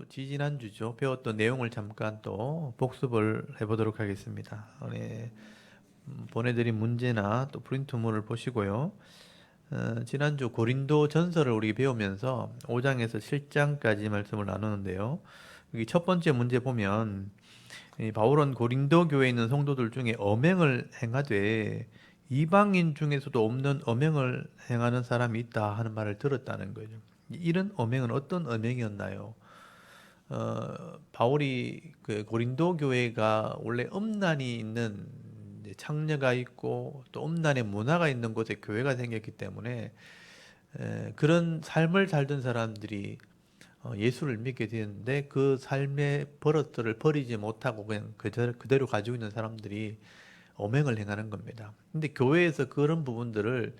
지지난주죠. 배웠던 내용을 잠깐 또 복습을 해보도록 하겠습니다. 보내드린 문제나 또 프린트물을 보시고요. 지난주 고린도 전서를 우리 배우면서 5장에서 7장까지 말씀을 나누는데요. 여기 첫 번째 문제 보면 이 바울은 고린도 교회에 있는 성도들 중에 엄행을 행하되 이방인 중에서도 없는 엄행을 행하는 사람이 있다 하는 말을 들었다는 거죠. 이런 엄행은 어떤 엄행이었나요? 바울이 그 고린도 교회가 원래 음란이 있는 이제 창녀가 있고 또 음란의 문화가 있는 곳에 교회가 생겼기 때문에 그런 삶을 살던 사람들이 예수를 믿게 되었는데 그 삶의 버릇들을 버리지 못하고 그냥 그대로 가지고 있는 사람들이 엄행을 행하는 겁니다. 근데 교회에서 그런 부분들을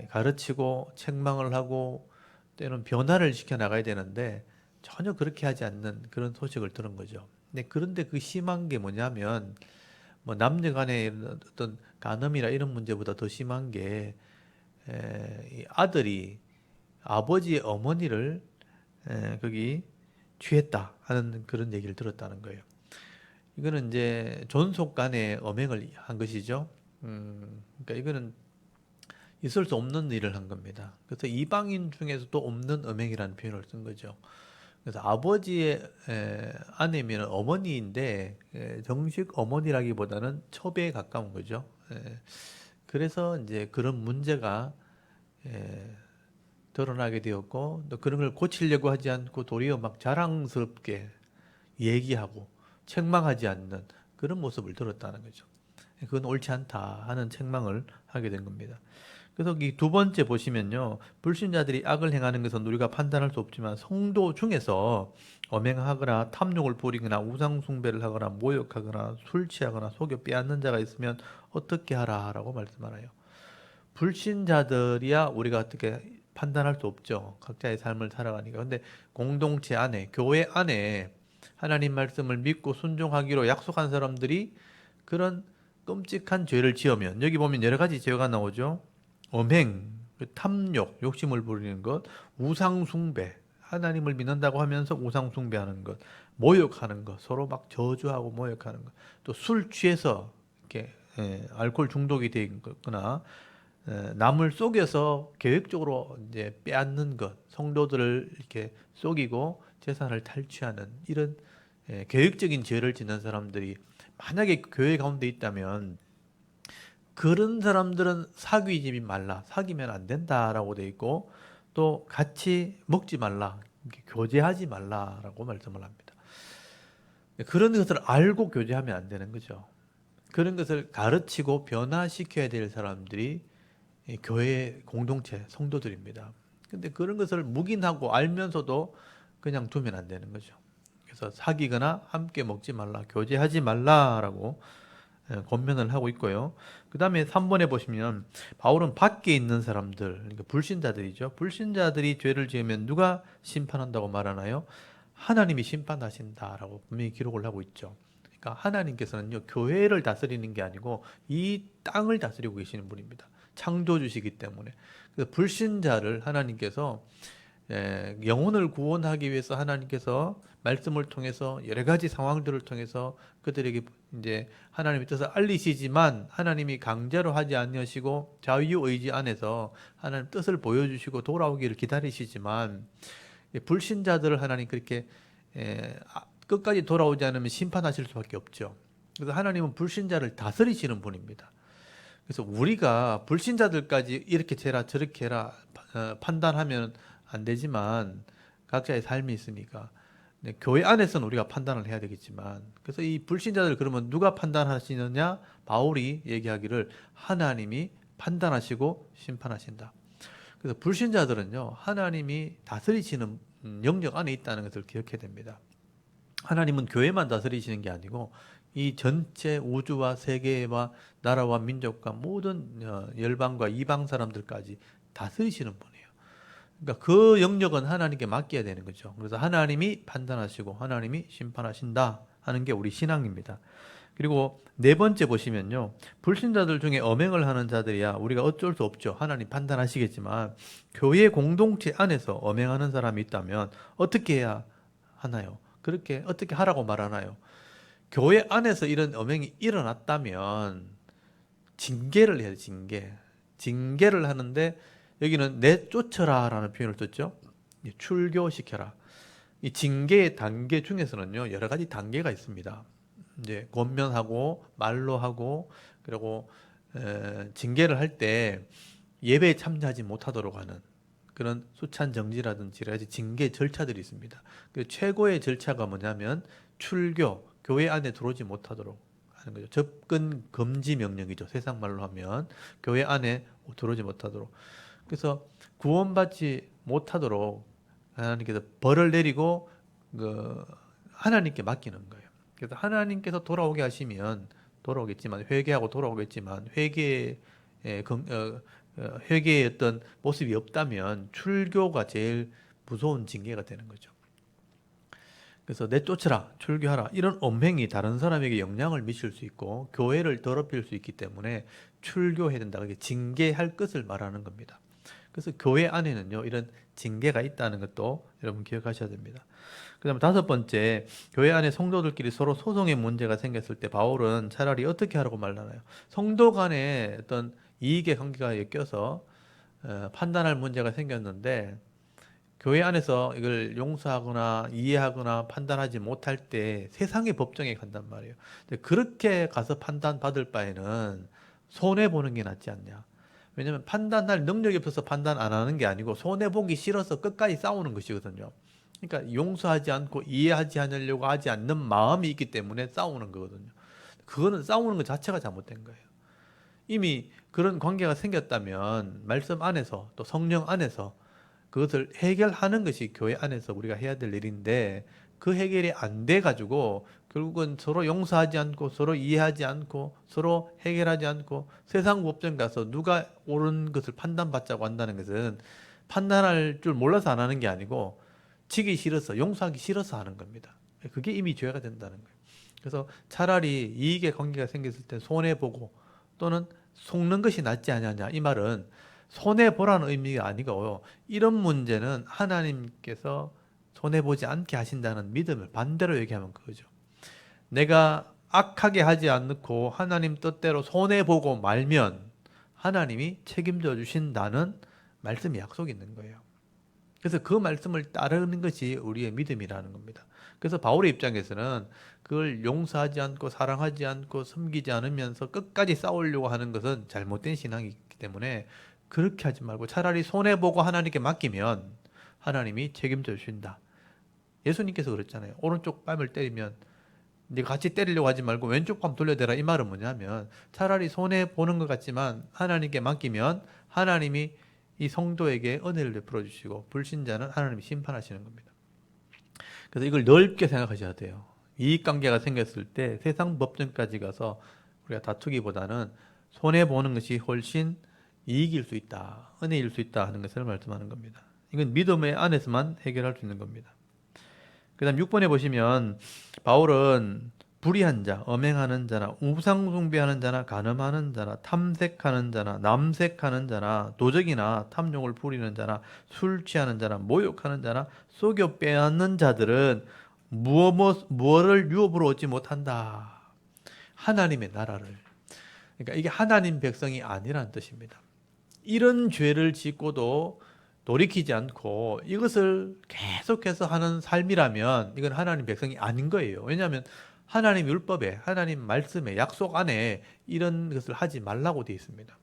가르치고 책망을 하고 때로는 변화를 시켜 나가야 되는데 전혀 그렇게 하지 않는 그런 소식을 들은 거죠. 그런데 그 심한 게 뭐냐면 뭐 남녀 간의 어떤 간음이나 이런 문제보다 더 심한 게 이 아들이 아버지의 어머니를 거기 취했다 하는 그런 얘기를 들었다는 거예요. 이거는 이제 존속 간의 엄행을 한 것이죠. 그러니까 이거는 있을 수 없는 일을 한 겁니다. 그래서 이방인 중에서도 없는 엄행이라는 표현을 쓴 거죠. 그래서 아버지의 아내면 어머니인데 정식 어머니라기보다는 첩에 가까운 거죠. 그래서 이제 그런 문제가 에, 드러나게 되었고 또 그런 걸 고치려고 하지 않고 도리어 막 자랑스럽게 얘기하고 책망하지 않는 그런 모습을 들었다는 거죠. 그건 옳지 않다 하는 책망을 하게 된 겁니다. 그래서 이 두 번째 보시면요. 불신자들이 악을 행하는 것은 우리가 판단할 수 없지만 성도 중에서 엄행하거나 탐욕을 부리거나 우상숭배를 하거나 모욕하거나 술 취하거나 속여 빼앗는 자가 있으면 어떻게 하라라고 말씀하나요? 불신자들이야 우리가 어떻게 판단할 수 없죠. 각자의 삶을 살아가니까. 근데 공동체 안에, 교회 안에 하나님 말씀을 믿고 순종하기로 약속한 사람들이 그런 끔찍한 죄를 지으면 여기 보면 여러 가지 죄가 나오죠. 엄행, 탐욕, 욕심을 부리는 것, 우상숭배, 하나님을 믿는다고 하면서 우상숭배하는 것, 모욕하는 것, 서로 막 저주하고 모욕하는 것, 또 술 취해서 이렇게 알코올 중독이 되거나 남을 속여서 계획적으로 이제 빼앗는 것, 성도들을 이렇게 속이고 재산을 탈취하는 이런 계획적인 죄를 짓는 사람들이 만약에 교회 가운데 있다면 그런 사람들은 사귀지 말라, 사귀면 안 된다라고 돼 있고 또 같이 먹지 말라, 교제하지 말라라고 말씀을 합니다. 그런 것을 알고 교제하면 안 되는 거죠. 그런 것을 가르치고 변화시켜야 될 사람들이 교회 공동체 성도들입니다. 근데 그런 것을 묵인하고 알면서도 그냥 두면 안 되는 거죠. 그래서 사귀거나 함께 먹지 말라, 교제하지 말라라고 권면을 하고 있고요. 그 다음에 3번에 보시면 바울은 밖에 있는 사람들, 그러니까 불신자들이죠. 불신자들이 죄를 지으면 누가 심판한다고 말하나요? 하나님이 심판하신다라고 분명히 기록을 하고 있죠. 그러니까 하나님께서는요, 교회를 다스리는 게 아니고 이 땅을 다스리고 계시는 분입니다. 창조주시기 때문에. 그래서 불신자를 하나님께서 영혼을 구원하기 위해서 하나님께서 말씀을 통해서 여러 가지 상황들을 통해서 그들에게 이제 하나님의 뜻을 알리시지만 하나님이 강제로 하지 않으시고 자유의지 안에서 하나님 뜻을 보여주시고 돌아오기를 기다리시지만 불신자들을 하나님 그렇게 끝까지 돌아오지 않으면 심판하실 수밖에 없죠. 그래서 하나님은 불신자를 다스리시는 분입니다. 그래서 우리가 불신자들까지 이렇게 해라 저렇게 해라 판단하면 안 되지만 각자의 삶이 있으니까 교회 안에서는 우리가 판단을 해야 되겠지만 그래서 이 불신자들 그러면 누가 판단하시느냐? 바울이 얘기하기를 하나님이 판단하시고 심판하신다. 그래서 불신자들은요 하나님이 다스리시는 영역 안에 있다는 것을 기억해야 됩니다. 하나님은 교회만 다스리시는 게 아니고 이 전체 우주와 세계와 나라와 민족과 모든 열방과 이방 사람들까지 다스리시는 분이에요. 그러니까 그 영역은 하나님께 맡겨야 되는 거죠. 그래서 하나님이 판단하시고 하나님이 심판하신다 하는 게 우리 신앙입니다. 그리고 네 번째 보시면요. 불신자들 중에 엄행을 하는 자들이야 우리가 어쩔 수 없죠. 하나님 판단하시겠지만 교회 공동체 안에서 엄행하는 사람이 있다면 어떻게 해야 하나요? 그렇게 어떻게 하라고 말하나요? 교회 안에서 이런 엄행이 일어났다면 징계를 해야 돼, 징계. 징계를 하는데 여기는 내쫓으라라는 표현을 썼죠. 출교시켜라. 이 징계의 단계 중에서는요, 여러 가지 단계가 있습니다. 이제 권면하고 말로 하고 그리고 징계를 할 때 예배에 참여하지 못하도록 하는 그런 수찬 정지라든지 여러 가지 징계 절차들이 있습니다. 그 최고의 절차가 뭐냐면 출교, 교회 안에 들어오지 못하도록 하는 거죠. 접근 금지 명령이죠. 세상 말로 하면 교회 안에 들어오지 못하도록. 그래서 구원받지 못하도록 하나님께서 벌을 내리고 그 하나님께 맡기는 거예요. 그래서 하나님께서 돌아오게 하시면 돌아오겠지만 회개하고 돌아오겠지만 회개의 어떤 모습이 없다면 출교가 제일 무서운 징계가 되는 거죠. 그래서 내쫓으라, 출교하라 이런 엄행이 다른 사람에게 영향을 미칠 수 있고 교회를 더럽힐 수 있기 때문에 출교해야 된다. 그게 징계할 것을 말하는 겁니다. 그래서 교회 안에는요 이런 징계가 있다는 것도 여러분 기억하셔야 됩니다. 그다음에 다섯 번째, 교회 안에 성도들끼리 서로 소송의 문제가 생겼을 때 바울은 차라리 어떻게 하라고 말하나요? 성도 간에 어떤 이익의 관계가 엮여서 판단할 문제가 생겼는데 교회 안에서 이걸 용서하거나 이해하거나 판단하지 못할 때 세상의 법정에 간단 말이에요. 근데 그렇게 가서 판단받을 바에는 손해보는 게 낫지 않냐. 왜냐하면 판단할 능력이 없어서 판단 안 하는 게 아니고 손해보기 싫어서 끝까지 싸우는 것이거든요. 그러니까 용서하지 않고 이해하지 않으려고 하지 않는 마음이 있기 때문에 싸우는 거거든요. 그거는 싸우는 것 자체가 잘못된 거예요. 이미 그런 관계가 생겼다면 말씀 안에서 또 성령 안에서 그것을 해결하는 것이 교회 안에서 우리가 해야 될 일인데 그 해결이 안 돼 가지고 결국은 서로 용서하지 않고 서로 이해하지 않고 서로 해결하지 않고 세상 법정 가서 누가 옳은 것을 판단받자고 한다는 것은 판단할 줄 몰라서 안 하는 게 아니고 지기 싫어서 용서하기 싫어서 하는 겁니다. 그게 이미 죄가 된다는 거예요. 그래서 차라리 이익의 관계가 생겼을 때 손해보고 또는 속는 것이 낫지 않느냐 이 말은 손해보라는 의미가 아니고 이런 문제는 하나님께서 손해보지 않게 하신다는 믿음을 반대로 얘기하면 그거죠. 내가 악하게 하지 않고 하나님 뜻대로 손해보고 말면 하나님이 책임져 주신다는 말씀이 약속이 있는 거예요. 그래서 그 말씀을 따르는 것이 우리의 믿음이라는 겁니다. 그래서 바울의 입장에서는 그걸 용서하지 않고 사랑하지 않고 섬기지 않으면서 끝까지 싸우려고 하는 것은 잘못된 신앙이기 때문에 그렇게 하지 말고 차라리 손해보고 하나님께 맡기면 하나님이 책임져 주신다. 예수님께서 그랬잖아요. 오른쪽 뺨을 때리면 네가 같이 때리려고 하지 말고 왼쪽 뺨 돌려대라. 이 말은 뭐냐면 차라리 손해보는 것 같지만 하나님께 맡기면 하나님이 이 성도에게 은혜를 베풀어 주시고 불신자는 하나님이 심판하시는 겁니다. 그래서 이걸 넓게 생각하셔야 돼요. 이익관계가 생겼을 때 세상 법정까지 가서 우리가 다투기보다는 손해보는 것이 훨씬 이익일 수 있다, 은혜일 수 있다 하는 것을 말씀하는 겁니다. 이건 믿음의 안에서만 해결할 수 있는 겁니다. 그 다음 6번에 보시면 바울은 불의한 자, 엄행하는 자나 우상 숭배하는 자나 간음하는 자나 탐색하는 자나 남색하는 자나 도적이나 탐욕을 부리는 자나 술 취하는 자나 모욕하는 자나 속여 빼앗는 자들은 무엇을 유업으로 얻지 못한다. 하나님의 나라를. 그러니까 이게 하나님 백성이 아니라는 뜻입니다. 이런 죄를 짓고도 돌이키지 않고 이것을 계속해서 하는 삶이라면 이건 하나님 백성이 아닌 거예요. 왜냐하면 하나님 율법에, 하나님 말씀에, 약속 안에 이런 것을 하지 말라고 되어 있습니다.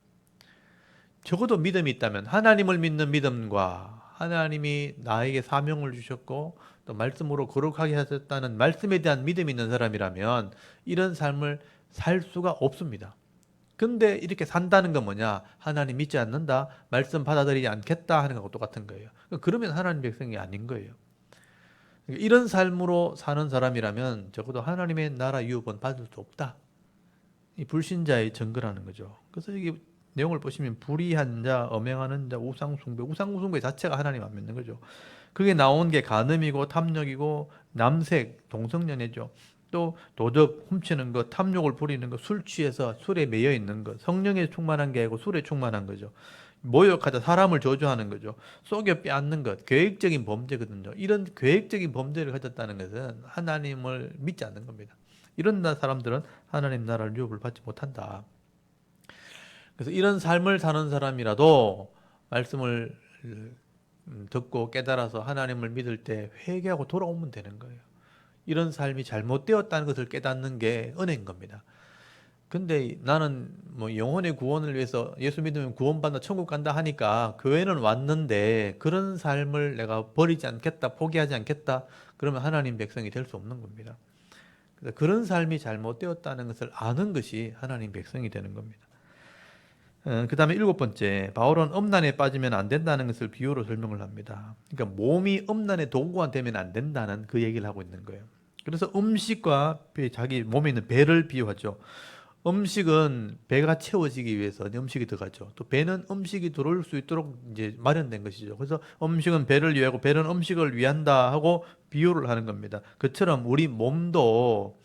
적어도 믿음이 있다면 하나님을 믿는 믿음과 하나님이 나에게 사명을 주셨고 또 말씀으로 거룩하게 하셨다는 말씀에 대한 믿음이 있는 사람이라면 이런 삶을 살 수가 없습니다. 근데 이렇게 산다는 건 뭐냐? 하나님 믿지 않는다, 말씀 받아들이지 않겠다 하는 거하고 똑같은 거예요. 그러면 하나님 백성이 아닌 거예요. 이런 삶으로 사는 사람이라면 적어도 하나님의 나라 유업은 받을 수 없다. 이 불신자의 증거라는 거죠. 그래서 이게 내용을 보시면 불의한 자, 엄행하는 자, 우상숭배 자체가 하나님 안 믿는 거죠. 그게 나온 게 간음이고 탐욕이고 남색, 동성연애죠. 또 도덕, 훔치는 것, 탐욕을 부리는 것, 술 취해서 술에 매여 있는 것, 성령에 충만한 게 아니고 술에 충만한 거죠. 모욕하자 사람을 저주하는 거죠. 속여 빼앗는 것, 계획적인 범죄거든요. 이런 계획적인 범죄를 가졌다는 것은 하나님을 믿지 않는 겁니다. 이런 사람들은 하나님 나라를 유업을 받지 못한다. 그래서 이런 삶을 사는 사람이라도 말씀을 듣고 깨달아서 하나님을 믿을 때 회개하고 돌아오면 되는 거예요. 이런 삶이 잘못되었다는 것을 깨닫는 게 은혜인 겁니다. 근데 나는 뭐 영혼의 구원을 위해서 예수 믿으면 구원받아 천국 간다 하니까 교회는 왔는데 그런 삶을 내가 버리지 않겠다, 포기하지 않겠다, 그러면 하나님 백성이 될 수 없는 겁니다. 그래서 그런 삶이 잘못되었다는 것을 아는 것이 하나님 백성이 되는 겁니다. 그 다음에 7번째, 바울은 엄난에 빠지면 안 된다는 것을 비유로 설명을 합니다. 그러니까 몸이 엄난의 도구가 되면 안 된다는 그 얘기를 하고 있는 거예요. 그래서 음식과 자기 몸에 있는 배를 비유하죠. 음식은 배가 채워지기 위해서 음식이 들어가죠. 또 배는 음식이 들어올 수 있도록 이제 마련된 것이죠. 그래서 음식은 배를 위하고 배는 음식을 위한다 하고 비유를 하는 겁니다. 그처럼 우리 몸도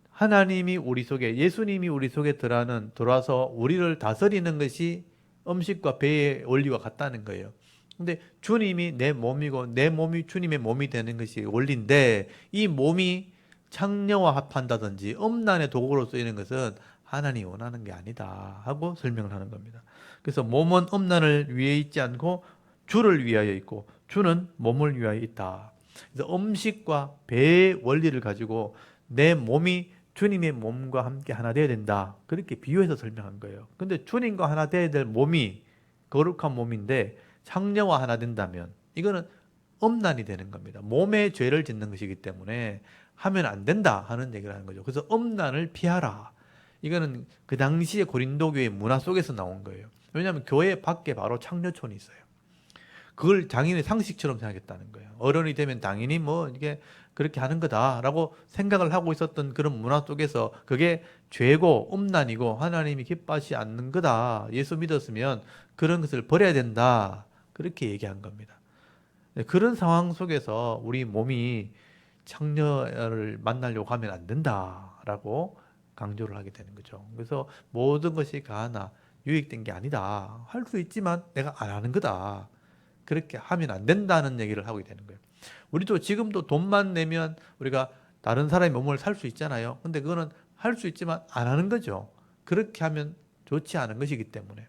하나님이 우리 속에, 예수님이 우리 속에 들어와서 우리를 다스리는 것이 음식과 배의 원리와 같다는 거예요. 근데 주님이 내 몸이고 내 몸이 주님의 몸이 되는 것이 원리인데, 이 몸이 창녀와 합한다든지 음란의 도구로 쓰이는 것은 하나님이 원하는 게 아니다 하고 설명을 하는 겁니다. 그래서 몸은 음란을 위해 있지 않고 주를 위하여 있고 주는 몸을 위하여 있다. 그래서 음식과 배의 원리를 가지고 내 몸이 주님의 몸과 함께 하나 되어야 된다, 그렇게 비유해서 설명한 거예요. 근데 주님과 하나 되어야 될 몸이 거룩한 몸인데 창녀와 하나 된다면 이거는 음란이 되는 겁니다. 몸에 죄를 짓는 것이기 때문에 하면 안 된다 하는 얘기를 하는 거죠. 그래서 음란을 피하라. 이거는 그 당시에 고린도 교회 문화 속에서 나온 거예요. 왜냐하면 교회 밖에 바로 창녀촌이 있어요. 그걸 장인의 상식처럼 생각했다는 거예요. 어른이 되면 당연히 뭐 이게 그렇게 하는 거다라고 생각을 하고 있었던 그런 문화 속에서 그게 죄고 음란이고 하나님이 기뻐하지 않는 거다. 예수 믿었으면 그런 것을 버려야 된다. 그렇게 얘기한 겁니다. 그런 상황 속에서 우리 몸이 창녀를 만나려고 하면 안 된다라고 강조를 하게 되는 거죠. 그래서 모든 것이 가하나 유익된 게 아니다. 할 수 있지만 내가 안 하는 거다. 그렇게 하면 안 된다는 얘기를 하게 되는 거예요. 우리도 지금도 돈만 내면 우리가 다른 사람의 몸을 살 수 있잖아요. 근데 그거는 할 수 있지만 안 하는 거죠. 그렇게 하면 좋지 않은 것이기 때문에.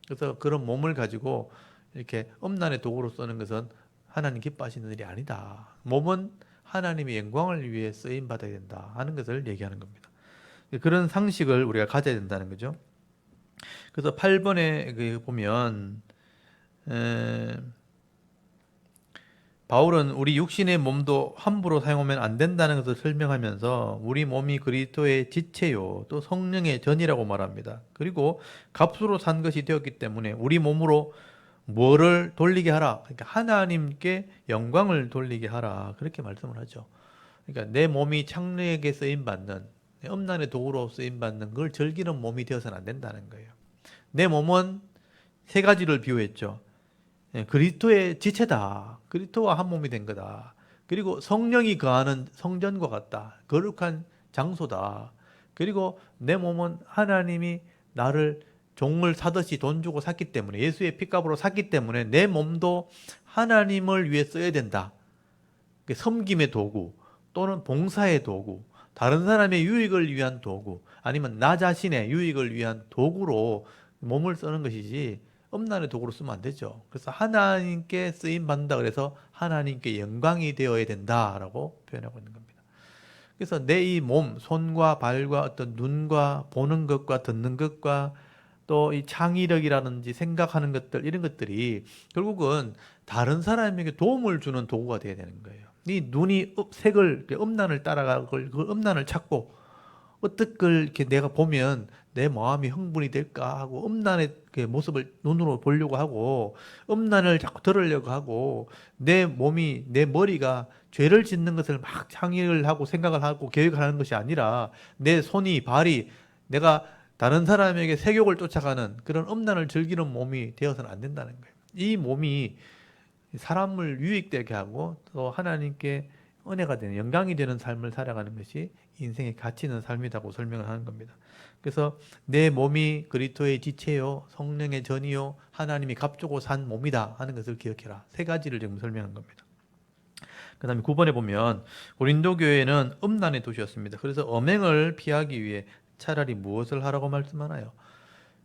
그래서 그런 몸을 가지고 이렇게 음란의 도구로 쓰는 것은 하나님 기뻐하시는 일이 아니다. 몸은 하나님의 영광을 위해 쓰임 받아야 된다 하는 것을 얘기하는 겁니다. 그런 상식을 우리가 가져야 된다는 거죠. 그래서 8번에 보면 바울은 우리 육신의 몸도 함부로 사용하면 안 된다는 것을 설명하면서 우리 몸이 그리스도의 지체요 또 성령의 전이라고 말합니다. 그리고 값으로 산 것이 되었기 때문에 우리 몸으로 뭐를 돌리게 하라. 그러니까 하나님께 영광을 돌리게 하라. 그렇게 말씀을 하죠. 그러니까 내 몸이 창녀에게 쓰임 받는, 음란의 도구로 쓰임 받는 걸 즐기는 몸이 되어서는 안 된다는 거예요. 내 몸은 세 가지를 비유했죠. 그리스도의 지체다. 그리스도와 한 몸이 된 거다. 그리고 성령이 거하는 성전과 같다. 거룩한 장소다. 그리고 내 몸은 하나님이 나를 종을 사듯이 돈 주고 샀기 때문에, 예수의 피값으로 샀기 때문에 내 몸도 하나님을 위해 써야 된다. 섬김의 도구 또는 봉사의 도구, 다른 사람의 유익을 위한 도구, 아니면 나 자신의 유익을 위한 도구로 몸을 쓰는 것이지 음란의 도구로 쓰면 안 되죠. 그래서 하나님께 쓰임 받는다 그래서 하나님께 영광이 되어야 된다라고 표현하고 있는 겁니다. 그래서 내 이 몸, 손과 발과 어떤 눈과 보는 것과 듣는 것과 또 이 창의력이라든지 생각하는 것들, 이런 것들이 결국은 다른 사람에게 도움을 주는 도구가 되어야 되는 거예요. 이 눈이 색을, 음란을 따라가고 그 음란을 찾고 어떻게 이렇게 내가 보면 내 마음이 흥분이 될까 하고 음란의 그 모습을 눈으로 보려고 하고 음란을 자꾸 들으려고 하고 내 몸이, 내 머리가 죄를 짓는 것을 막 창의를 하고 생각을 하고 계획을 하는 것이 아니라 내 손이, 발이 내가 다른 사람에게 색욕을 쫓아가는 그런 음란을 즐기는 몸이 되어서는 안 된다는 거예요. 이 몸이 사람을 유익되게 하고 또 하나님께 은혜가 되는, 영광이 되는 삶을 살아가는 것이 인생의 가치 있는 삶이라고 설명을 하는 겁니다. 그래서 내 몸이 그리스도의 지체요 성령의 전이요 하나님이 값주고 산 몸이다 하는 것을 기억해라. 세 가지를 지금 설명한 겁니다. 그 다음에 9번에 보면 고린도 교회는 음란의 도시였습니다. 그래서 엄행을 피하기 위해 차라리 무엇을 하라고 말씀하나요?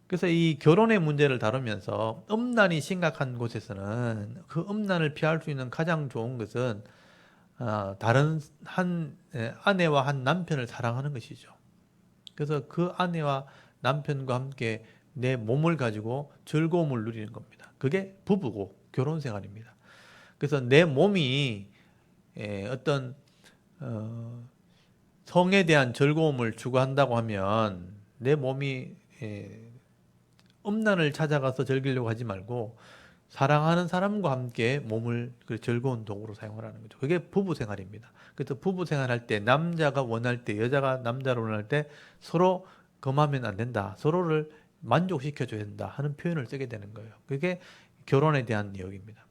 그래서 이 결혼의 문제를 다루면서 음란이 심각한 곳에서는 그 음란을 피할 수 있는 가장 좋은 것은 다른 한 아내와 한 남편을 사랑하는 것이죠. 그래서 그 아내와 남편과 함께 내 몸을 가지고 즐거움을 누리는 겁니다. 그게 부부고 결혼 생활입니다. 그래서 내 몸이 어떤 성에 대한 즐거움을 추구한다고 하면 내 몸이 음란을 찾아가서 즐기려고 하지 말고 사랑하는 사람과 함께 몸을 즐거운 도구로 사용하라는 거죠. 그게 부부 생활입니다. 그래서 부부 생활할 때 남자가 원할 때 여자가 남자를 원할 때 서로 금하면 안 된다. 서로를 만족시켜줘야 된다 하는 표현을 쓰게 되는 거예요. 그게 결혼에 대한 내용입니다.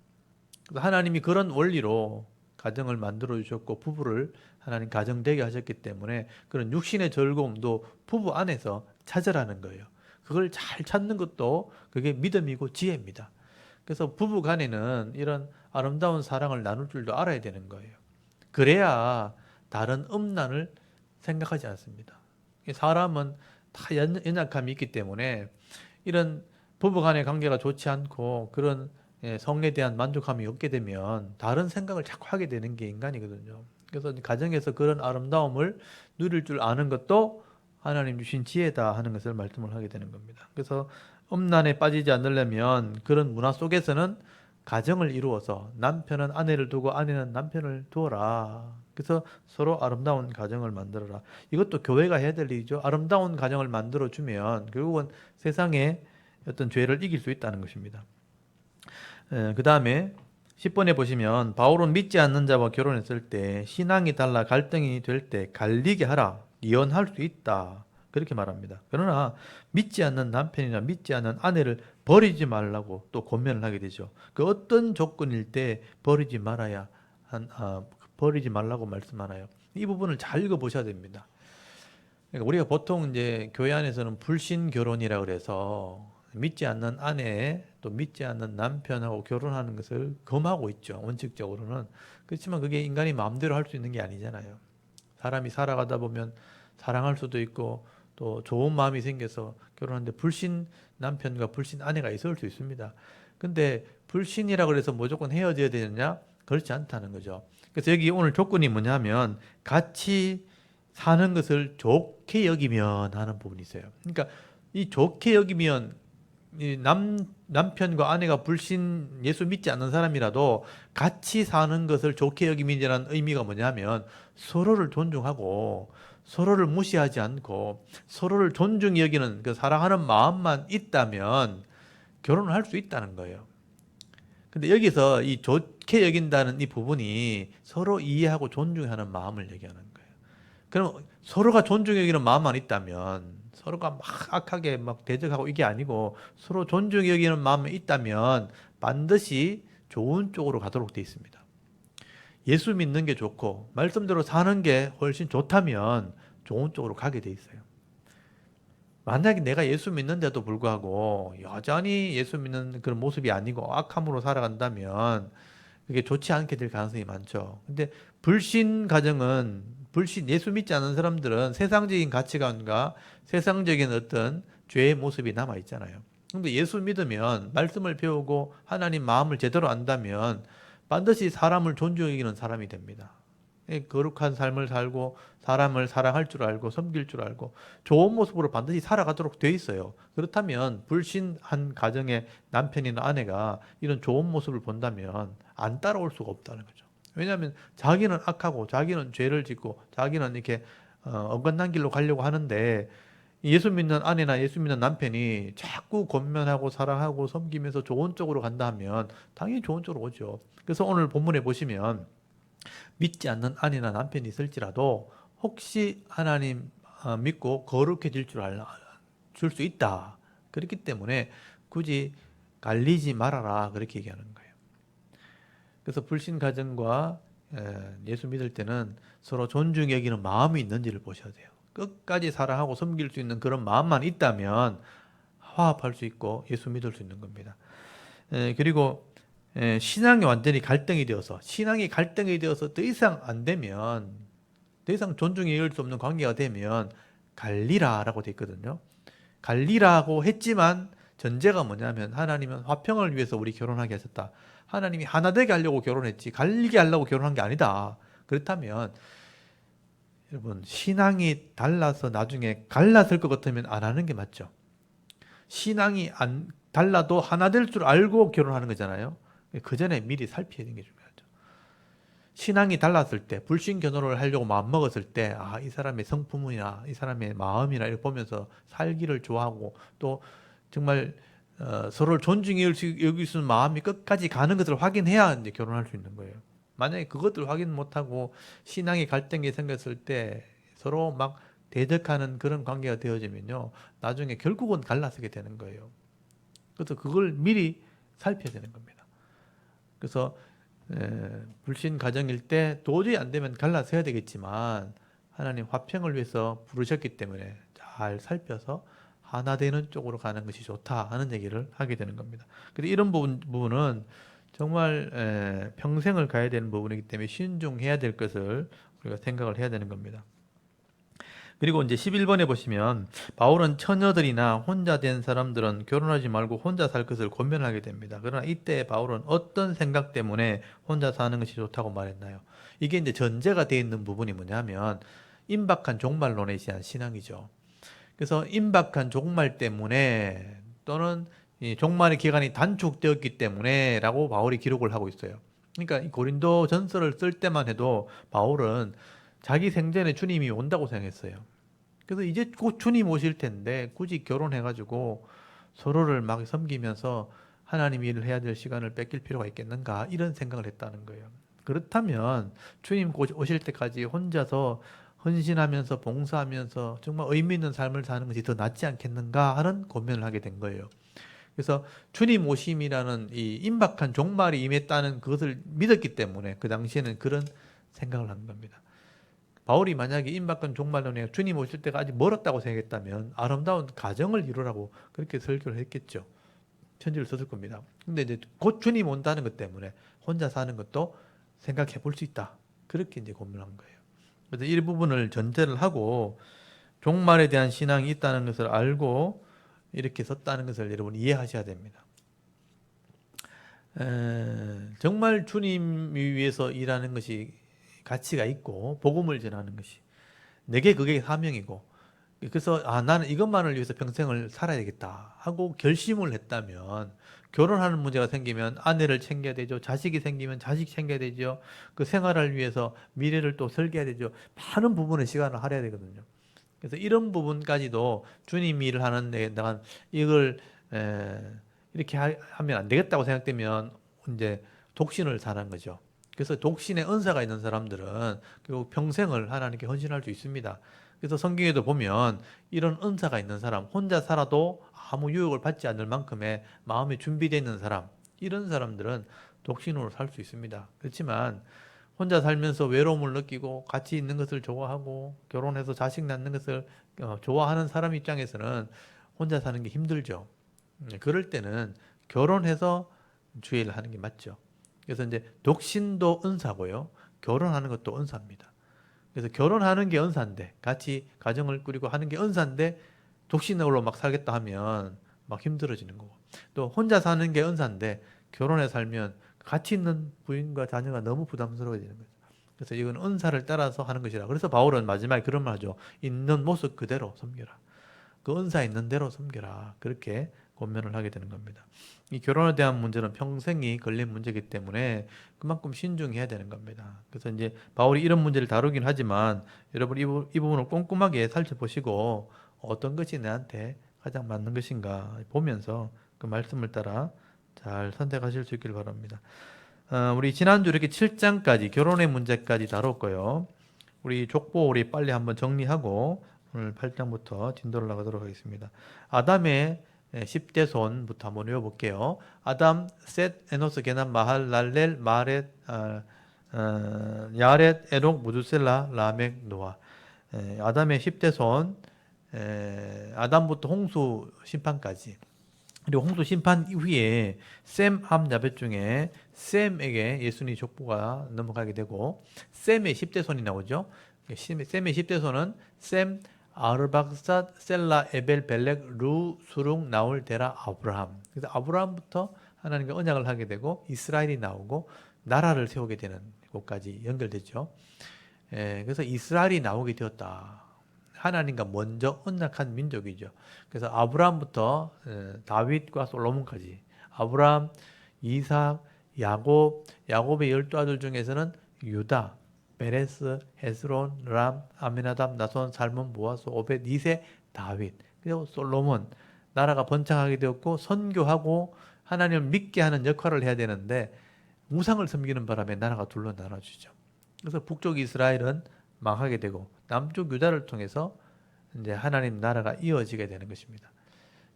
하나님이 그런 원리로 가정을 만들어 주셨고 부부를 하나님 가정되게 하셨기 때문에 그런 육신의 즐거움도 부부 안에서 찾으라는 거예요. 그걸 잘 찾는 것도 그게 믿음이고 지혜입니다. 그래서 부부 간에는 이런 아름다운 사랑을 나눌 줄도 알아야 되는 거예요. 그래야 다른 음란을 생각하지 않습니다. 사람은 다 연약함이 있기 때문에 이런 부부 간의 관계가 좋지 않고 그런 성에 대한 만족감이 없게 되면 다른 생각을 자꾸 하게 되는 게 인간이거든요. 그래서 가정에서 그런 아름다움을 누릴 줄 아는 것도 하나님 주신 지혜다 하는 것을 말씀을 하게 되는 겁니다. 그래서 음란에 빠지지 않으려면 그런 문화 속에서는 가정을 이루어서 남편은 아내를 두고 아내는 남편을 두어라. 그래서 서로 아름다운 가정을 만들어라. 이것도 교회가 해야 될 일이죠. 아름다운 가정을 만들어주면 결국은 세상에 어떤 죄를 이길 수 있다는 것입니다. 그 다음에 10번에 보시면 바울은 믿지 않는 자와 결혼했을 때 신앙이 달라 갈등이 될 때 갈리게 하라. 이혼할 수 있다. 그렇게 말합니다. 그러나 믿지 않는 남편이나 믿지 않는 아내를 버리지 말라고 또 권면을 하게 되죠. 그 어떤 조건일 때 버리지 말아야 버리지 말라고 말씀하나요? 이 부분을 잘 읽어보셔야 됩니다. 그러니까 우리가 보통 이제 교회 안에서는 불신 결혼이라 그래서 믿지 않는 아내 또 믿지 않는 남편하고 결혼하는 것을 금하고 있죠. 원칙적으로는. 그렇지만 그게 인간이 마음대로 할 수 있는 게 아니잖아요. 사람이 살아가다 보면 사랑할 수도 있고 또 좋은 마음이 생겨서 결혼하는데 불신 남편과 불신 아내가 있을 수 있습니다. 근데 불신이라고 해서 무조건 헤어져야 되느냐? 그렇지 않다는 거죠. 그래서 여기 오늘 조건이 뭐냐면 같이 사는 것을 좋게 여기면 하는 부분이 있어요. 그러니까 이 좋게 여기면 이 남편과 아내가 불신 예수 믿지 않는 사람이라도 같이 사는 것을 좋게 여김이라는 의미가 뭐냐면 서로를 존중하고 서로를 무시하지 않고 서로를 존중히 여기는 그 사랑하는 마음만 있다면 결혼을 할 수 있다는 거예요. 근데 여기서 이 좋게 여긴다는 이 부분이 서로 이해하고 존중하는 마음을 얘기하는 거예요. 그럼 서로가 존중해 여기는 마음만 있다면 서로가 막 악하게 막 대적하고 이게 아니고 서로 존중해 여기는 마음이 있다면 반드시 좋은 쪽으로 가도록 돼 있습니다. 예수 믿는 게 좋고 말씀대로 사는 게 훨씬 좋다면 좋은 쪽으로 가게 돼 있어요. 만약에 내가 예수 믿는데도 불구하고 여전히 예수 믿는 그런 모습이 아니고 악함으로 살아간다면 그게 좋지 않게 될 가능성이 많죠. 근데 불신 가정은 불신 예수 믿지 않는 사람들은 세상적인 가치관과 세상적인 어떤 죄의 모습이 남아 있잖아요. 근데 예수 믿으면 말씀을 배우고 하나님 마음을 제대로 안다면 반드시 사람을 존중하기는 사람이 됩니다. 거룩한 삶을 살고 사람을 사랑할 줄 알고 섬길 줄 알고 좋은 모습으로 반드시 살아가도록 돼 있어요. 그렇다면 불신한 가정의 남편이나 아내가 이런 좋은 모습을 본다면 안 따라올 수가 없다는 거죠. 왜냐하면 자기는 악하고 자기는 죄를 짓고 자기는 이렇게 어긋난 길로 가려고 하는데 예수 믿는 아내나 예수 믿는 남편이 자꾸 권면하고 사랑하고 섬기면서 좋은 쪽으로 간다 하면 당연히 좋은 쪽으로 오죠. 그래서 오늘 본문에 보시면 믿지 않는 아내나 남편이 있을지라도 혹시 하나님 믿고 거룩해질 줄 수 있다. 그렇기 때문에 굳이 갈리지 말아라 그렇게 얘기하는 거예요. 그래서 불신 가정과 예수 믿을 때는 서로 존중 여기는 마음이 있는지를 보셔야 돼요. 끝까지 사랑하고 섬길 수 있는 그런 마음만 있다면 화합할 수 있고 예수 믿을 수 있는 겁니다. 그리고 신앙이 완전히 갈등이 되어서 더 이상 안 되면, 더 이상 존중이 이을 수 없는 관계가 되면 갈리라라고 돼 있거든요. 갈리라고 했지만 전제가 뭐냐면 하나님은 화평을 위해서 우리 결혼하게 하셨다. 하나님이 하나 되게 하려고 결혼했지 갈리게 하려고 결혼한 게 아니다. 그렇다면 여러분, 신앙이 달라서 나중에 갈라질 것 같으면 안 하는 게 맞죠. 신앙이 안 달라도 하나 될 줄 알고 결혼하는 거잖아요. 그 전에 미리 살피는 게 중요하죠. 신앙이 달랐을 때, 불신 결혼을 하려고 마음먹었을 때, 이 사람의 성품이나 이 사람의 마음이나 이렇게 보면서 살기를 좋아하고 또 정말 서로를 존중해 여길 수 있는 마음이 끝까지 가는 것을 확인해야 이제 결혼할 수 있는 거예요. 만약에 그것들 확인 못하고 신앙의 갈등이 생겼을 때 서로 막 대적하는 그런 관계가 되어지면요, 나중에 결국은 갈라서게 되는 거예요. 그래서 그걸 미리 살펴야 되는 겁니다. 그래서 불신 가정일 때 도저히 안 되면 갈라서야 되겠지만 하나님 화평을 위해서 부르셨기 때문에 잘 살펴서 하나 되는 쪽으로 가는 것이 좋다 하는 얘기를 하게 되는 겁니다. 근데 이런 부분은 정말 평생을 가야 되는 부분이기 때문에 신중해야 될 것을 우리가 생각을 해야 되는 겁니다. 그리고 이제 11번에 보시면 바울은 처녀들이나 혼자 된 사람들은 결혼하지 말고 혼자 살 것을 권면하게 됩니다. 그러나 이때 바울은 어떤 생각 때문에 혼자 사는 것이 좋다고 말했나요? 이게 이제 전제가 되어 있는 부분이 뭐냐면 임박한 종말론에 대한 신앙이죠. 그래서 임박한 종말 때문에 또는 이 종말의 기간이 단축되었기 때문에 라고 바울이 기록을 하고 있어요. 그러니까 이 고린도 전서를 쓸 때만 해도 바울은 자기 생전에 주님이 온다고 생각했어요. 그래서 이제 곧 주님 오실 텐데 굳이 결혼해가지고 서로를 막 섬기면서 하나님 일을 해야 될 시간을 뺏길 필요가 있겠는가 이런 생각을 했다는 거예요. 그렇다면 주님 오실 때까지 혼자서 헌신하면서 봉사하면서 정말 의미 있는 삶을 사는 것이 더 낫지 않겠는가 하는 고민을 하게 된 거예요. 그래서 주님 오심이라는 이 임박한 종말이 임했다는 그것을 믿었기 때문에 그 당시에는 그런 생각을 한 겁니다. 바울이 만약에 임박한 종말론에 주님 오실 때가 아직 멀었다고 생각했다면 아름다운 가정을 이루라고 그렇게 설교를 했겠죠. 편지를 썼을 겁니다. 근데 이제 곧 주님 온다는 것 때문에 혼자 사는 것도 생각해 볼 수 있다. 그렇게 이제 고민한 거예요. 그래서 이 부분을 전제를 하고 종말에 대한 신앙이 있다는 것을 알고 이렇게 썼다는 것을 여러분 이해하셔야 됩니다. 정말 주님 위해서 일하는 것이 가치가 있고 복음을 전하는 것이 내게 그게 사명이고 그래서 나는 이것만을 위해서 평생을 살아야 되겠다 하고 결심을 했다면 결혼하는 문제가 생기면 아내를 챙겨야 되죠. 자식이 생기면 자식 챙겨야 되죠. 그 생활을 위해서 미래를 또 설계해야 되죠. 많은 부분에 시간을 할애해야 되거든요. 그래서 이런 부분까지도 주님이 일을 하는데 내가 이걸 이렇게 하면 안 되겠다고 생각되면 이제 독신을 사는 거죠. 그래서 독신의 은사가 있는 사람들은 결국 평생을 하나님께 헌신할 수 있습니다. 그래서 성경에도 보면 이런 은사가 있는 사람, 혼자 살아도 아무 유혹을 받지 않을 만큼의 마음이 준비되어 있는 사람, 이런 사람들은 독신으로 살 수 있습니다. 그렇지만 혼자 살면서 외로움을 느끼고 같이 있는 것을 좋아하고 결혼해서 자식 낳는 것을 좋아하는 사람 입장에서는 혼자 사는 게 힘들죠. 그럴 때는 결혼해서 주의를 하는 게 맞죠. 그래서 이제 독신도 은사고요. 결혼하는 것도 은사입니다. 그래서 결혼하는 게 은사인데 같이 가정을 꾸리고 하는 게 은사인데 독신으로 막 살겠다 하면 막 힘들어지는 거고 또 혼자 사는 게 은사인데 결혼해 살면 같이 있는 부인과 자녀가 너무 부담스러워지는 거죠. 그래서 이건 은사를 따라서 하는 것이라. 그래서 바울은 마지막에 그런 말 하죠. 있는 모습 그대로 섬겨라. 그 은사 있는 대로 섬겨라. 그렇게 권면을 하게 되는 겁니다. 이 결혼에 대한 문제는 평생이 걸린 문제이기 때문에 그만큼 신중해야 되는 겁니다. 그래서 이제 바울이 이런 문제를 다루긴 하지만 여러분 이 부분을 꼼꼼하게 살펴보시고 어떤 것이 내한테 가장 맞는 것인가 보면서 그 말씀을 따라 잘 선택하실 수 있길 바랍니다. 우리 지난주 이렇게 7장까지 결혼의 문제까지 다뤘고요. 우리 족보 우리 빨리 한번 정리하고 오늘 8장부터 진도를 나가도록 하겠습니다. 아담의 10대 손부터 한번 외워볼게요. 아담, 셋, 에노스, 게남, 마할, 랄렐, 마렛, 야렛, 에녹, 무두셀라, 라멕, 노아. 아담의 10대 손, 아담부터 홍수 심판까지. 그리고 홍수 심판 이후에 셈, 함, 야벳 중에 셈에게 예수님의 족보가 넘어가게 되고 셈의 10대 손이 나오죠. 셈의 10대 손은 셈, 아르박삿, 셀라, 에벨, 벨렉, 루, 수룽, 나홀, 데라, 아브라함. 그래서 아브라함부터 하나님과 언약을 하게 되고 이스라엘이 나오고 나라를 세우게 되는 곳까지 연결되죠. 그래서 이스라엘이 나오게 되었다. 하나님과 먼저 언약한 민족이죠. 그래서 아브라함부터 다윗과 솔로몬까지 아브라함, 이삭, 야곱, 야곱의 12아들 중에서는 유다, 베레스, 헤스론, 람, 아미나답, 나손, 살몬, 보아스, 오벳, 이세, 다윗. 그리고 솔로몬. 나라가 번창하게 되었고 선교하고 하나님을 믿게 하는 역할을 해야 되는데 우상을 섬기는 바람에 나라가 둘로 나눠지죠. 그래서 북쪽 이스라엘은 망하게 되고 남쪽 유다를 통해서 이제 하나님 나라가 이어지게 되는 것입니다.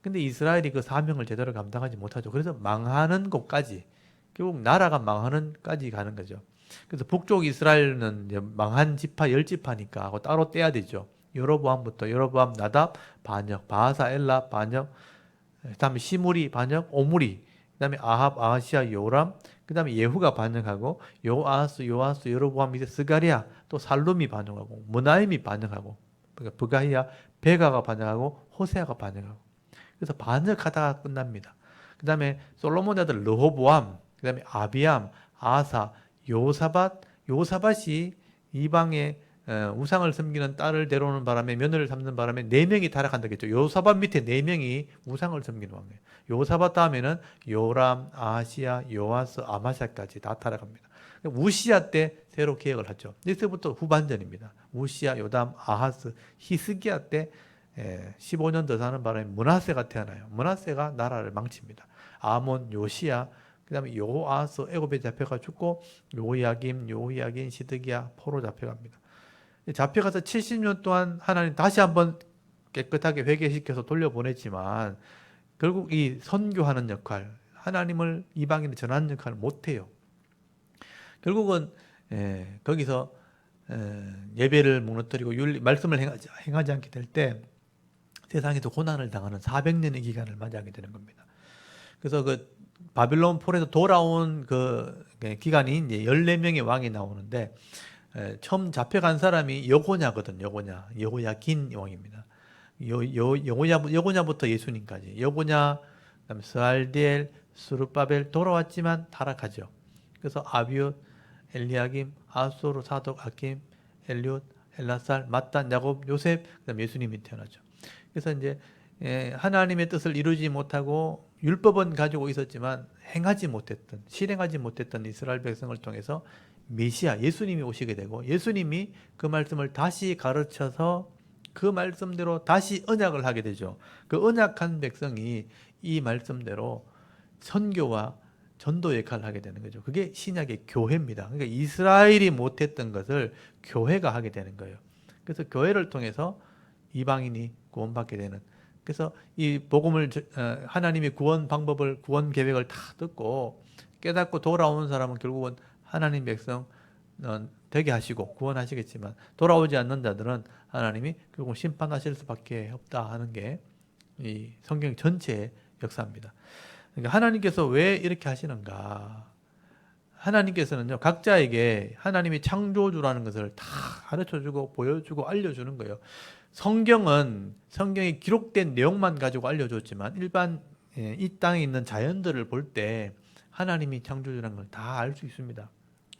근데 이스라엘이 그 사명을 제대로 감당하지 못하죠. 그래서 망하는 곳까지 결국 나라가 망하는까지 가는 거죠. 그래서 북쪽 이스라엘은 이제 망한 지파 10지파니까 하고 따로 떼야 되죠. 여로보암부터 여로보암, 나답, 반역, 바하사, 엘라, 반역, 그다음에 시므리, 반역, 오므리, 그다음에 아합, 아하시아, 요람, 그다음에 예후가 반역하고 요아스, 요아스, 여로보암, 이제 스가랴, 또 살룸이 반역하고 무나임이 반역하고 그러니까 브가히야, 베가가 반역하고 호세아가 반역하고 그래서 반역하다가 끝납니다. 그다음에 솔로몬의 아들 르호보암, 그다음에 아비암, 아사, 요사밧, 요사밧이 이방의 우상을 섬기는 딸을 데려오는 바람에 며느리를 삼는 바람에 4명이 타락한다고 했죠. 요사밧 밑에 4명이 우상을 섬기는 왕이에요. 요사밧 다음에는 요람, 아하시아, 요아스, 아마샤까지 다 타락합니다. 우시아 때 새로 개혁을 하죠. 이때부터 후반전입니다. 우시아, 요담, 아하스, 히스기야 때 15년 더 사는 바람에 므낫세가 태어나요. 므낫세가 나라를 망칩니다. 아몬, 요시야, 그 다음에 요아스 애굽에 잡혀가 죽고 요야김, 요야긴, 시드기야, 포로 잡혀갑니다. 잡혀가서 70년 동안 하나님 다시 한번 깨끗하게 회개시켜서 돌려보냈지만 결국 이 선교하는 역할, 하나님을 이방인에 전하는 역할을 못해요. 결국은 거기서 예배를 무너뜨리고 말씀을 행하지 않게 될 때 세상에서 고난을 당하는 400년의 기간을 맞이하게 되는 겁니다. 그래서 그 바빌론 폴에서 돌아온 그 기간이 이제 14명의 왕이 나오는데 처음 잡혀간 사람이 여고냐거든. 여고냐, 여호야긴 왕입니다. 여고냐부터 예수님까지. 여고냐, 그다음에 스알디엘, 스룹바벨 돌아왔지만 타락하죠. 그래서 아비웃, 엘리야김, 아소르, 사독, 아킴, 엘리웃, 엘라살, mattan, 야곱, 요셉, 그다음 예수님이 태어나죠. 그래서 이제 하나님의 뜻을 이루지 못하고 율법은 가지고 있었지만 행하지 못했던, 실행하지 못했던 이스라엘 백성을 통해서 메시아 예수님이 오시게 되고 예수님이 그 말씀을 다시 가르쳐서 그 말씀대로 다시 언약을 하게 되죠. 그 언약한 백성이 이 말씀대로 선교와 전도 역할을 하게 되는 거죠. 그게 신약의 교회입니다. 그러니까 이스라엘이 못했던 것을 교회가 하게 되는 거예요. 그래서 교회를 통해서 이방인이 구원받게 되는. 그래서 이 복음을 하나님의 구원 방법을 구원 계획을 다 듣고 깨닫고 돌아오는 사람은 결국은 하나님 백성 되게 하시고 구원하시겠지만 돌아오지 않는 자들은 하나님이 결국 심판하실 수밖에 없다 하는 게 이 성경 전체의 역사입니다. 그러니까 하나님께서 왜 이렇게 하시는가? 하나님께서는요, 각자에게 하나님이 창조주라는 것을 다 가르쳐주고 보여주고 알려주는 거예요. 성경은 성경에 기록된 내용만 가지고 알려줬지만 일반 이 땅에 있는 자연들을 볼 때 하나님이 창조주라는 걸 다 알 수 있습니다.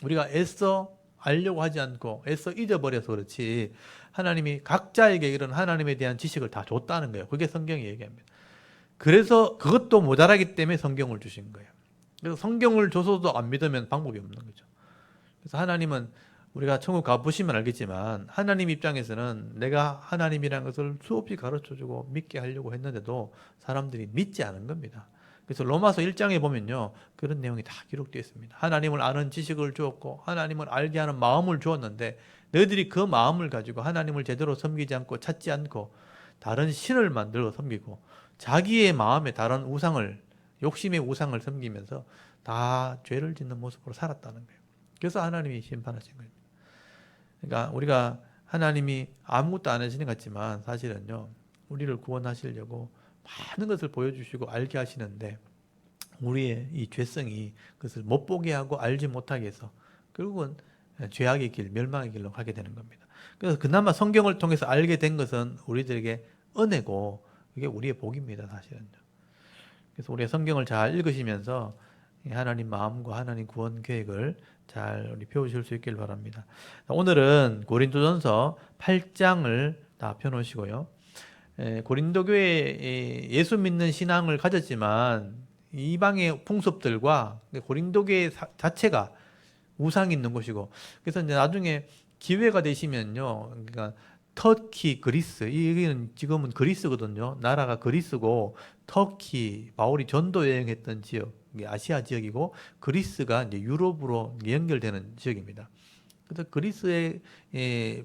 우리가 애써 알려고 하지 않고 애써 잊어버려서 그렇지 하나님이 각자에게 이런 하나님에 대한 지식을 다 줬다는 거예요. 그게 성경이 얘기합니다. 그래서 그것도 모자라기 때문에 성경을 주신 거예요. 그래서 성경을 줘서도 안 믿으면 방법이 없는 거죠. 그래서 하나님은 우리가 천국 가보시면 알겠지만 하나님 입장에서는 내가 하나님이라는 것을 수없이 가르쳐주고 믿게 하려고 했는데도 사람들이 믿지 않은 겁니다. 그래서 로마서 1장에 보면요 그런 내용이 다 기록되어 있습니다. 하나님을 아는 지식을 주었고 하나님을 알게 하는 마음을 주었는데 너희들이 그 마음을 가지고 하나님을 제대로 섬기지 않고 찾지 않고 다른 신을 만들어 섬기고 자기의 마음에 다른 우상을 욕심의 우상을 섬기면서 다 죄를 짓는 모습으로 살았다는 거예요. 그래서 하나님이 심판하신 거예요. 그러니까 우리가 하나님이 아무것도 안 하시는 것 같지만 사실은요, 우리를 구원하시려고 많은 것을 보여주시고 알게 하시는데 우리의 이 죄성이 그것을 못 보게 하고 알지 못하게 해서 결국은 죄악의 길, 멸망의 길로 가게 되는 겁니다. 그래서 그나마 성경을 통해서 알게 된 것은 우리들에게 은혜고 그게 우리의 복입니다, 사실은. 그래서 우리가 성경을 잘 읽으시면서 하나님 마음과 하나님 구원 계획을 잘 우리 배우실 수 있길 바랍니다. 오늘은 고린도전서 8장을 다 펴놓으시고요. 고린도 교회에 예수 믿는 신앙을 가졌지만 이방의 풍습들과 고린도 교회 자체가 우상이 있는 곳이고, 그래서 이제 나중에 기회가 되시면요, 그러니까 터키, 그리스, 여기는 지금은 그리스거든요. 나라가 그리스고 터키, 바울이 전도 여행했던 지역, 아시아 지역이고 그리스가 이제 유럽으로 연결되는 지역입니다. 그래서 그리스에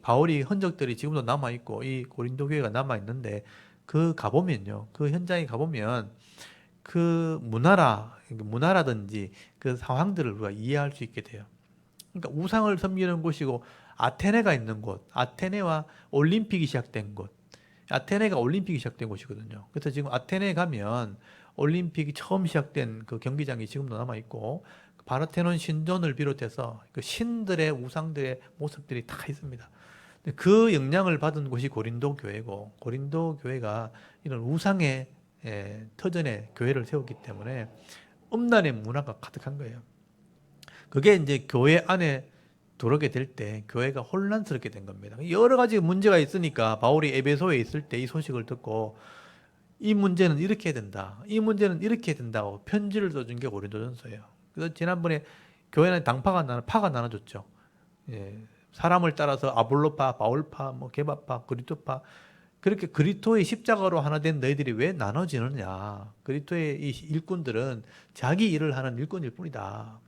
바울이 흔적들이 지금도 남아 있고 이 고린도 교회가 남아 있는데 그 가보면요, 그 현장에 가보면 그 문화라든지 그 상황들을 우리가 이해할 수 있게 돼요. 그러니까 우상을 섬기는 곳이고 아테네가 있는 곳, 아테네와 올림픽이 시작된 곳, 아테네가 올림픽이 시작된 곳이거든요. 그래서 지금 아테네에 가면 올림픽이 처음 시작된 그 경기장이 지금도 남아 있고 바르테논 신전을 비롯해서 그 신들의 우상들의 모습들이 다 있습니다. 그 영향을 받은 곳이 고린도 교회고, 고린도 교회가 이런 우상의 터전에 교회를 세웠기 때문에 음란의 문화가 가득한 거예요. 그게 이제 교회 안에 들어오게 될 때 교회가 혼란스럽게 된 겁니다. 여러 가지 문제가 있으니까 바울이 에베소에 있을 때 이 소식을 듣고 이 문제는 이렇게 해야 된다, 이 문제는 이렇게 해야 된다고 편지를 써준 게 고린도전서예요. 그래서 지난번에 교회는 파가 나눠졌죠. 예, 사람을 따라서 아볼로파, 바울파, 뭐 게바파, 그리토파. 그렇게 그리스도의 십자가로 하나 된 너희들이 왜 나눠지느냐? 그리스도의 이 일꾼들은 자기 일을 하는 일꾼일 뿐이다.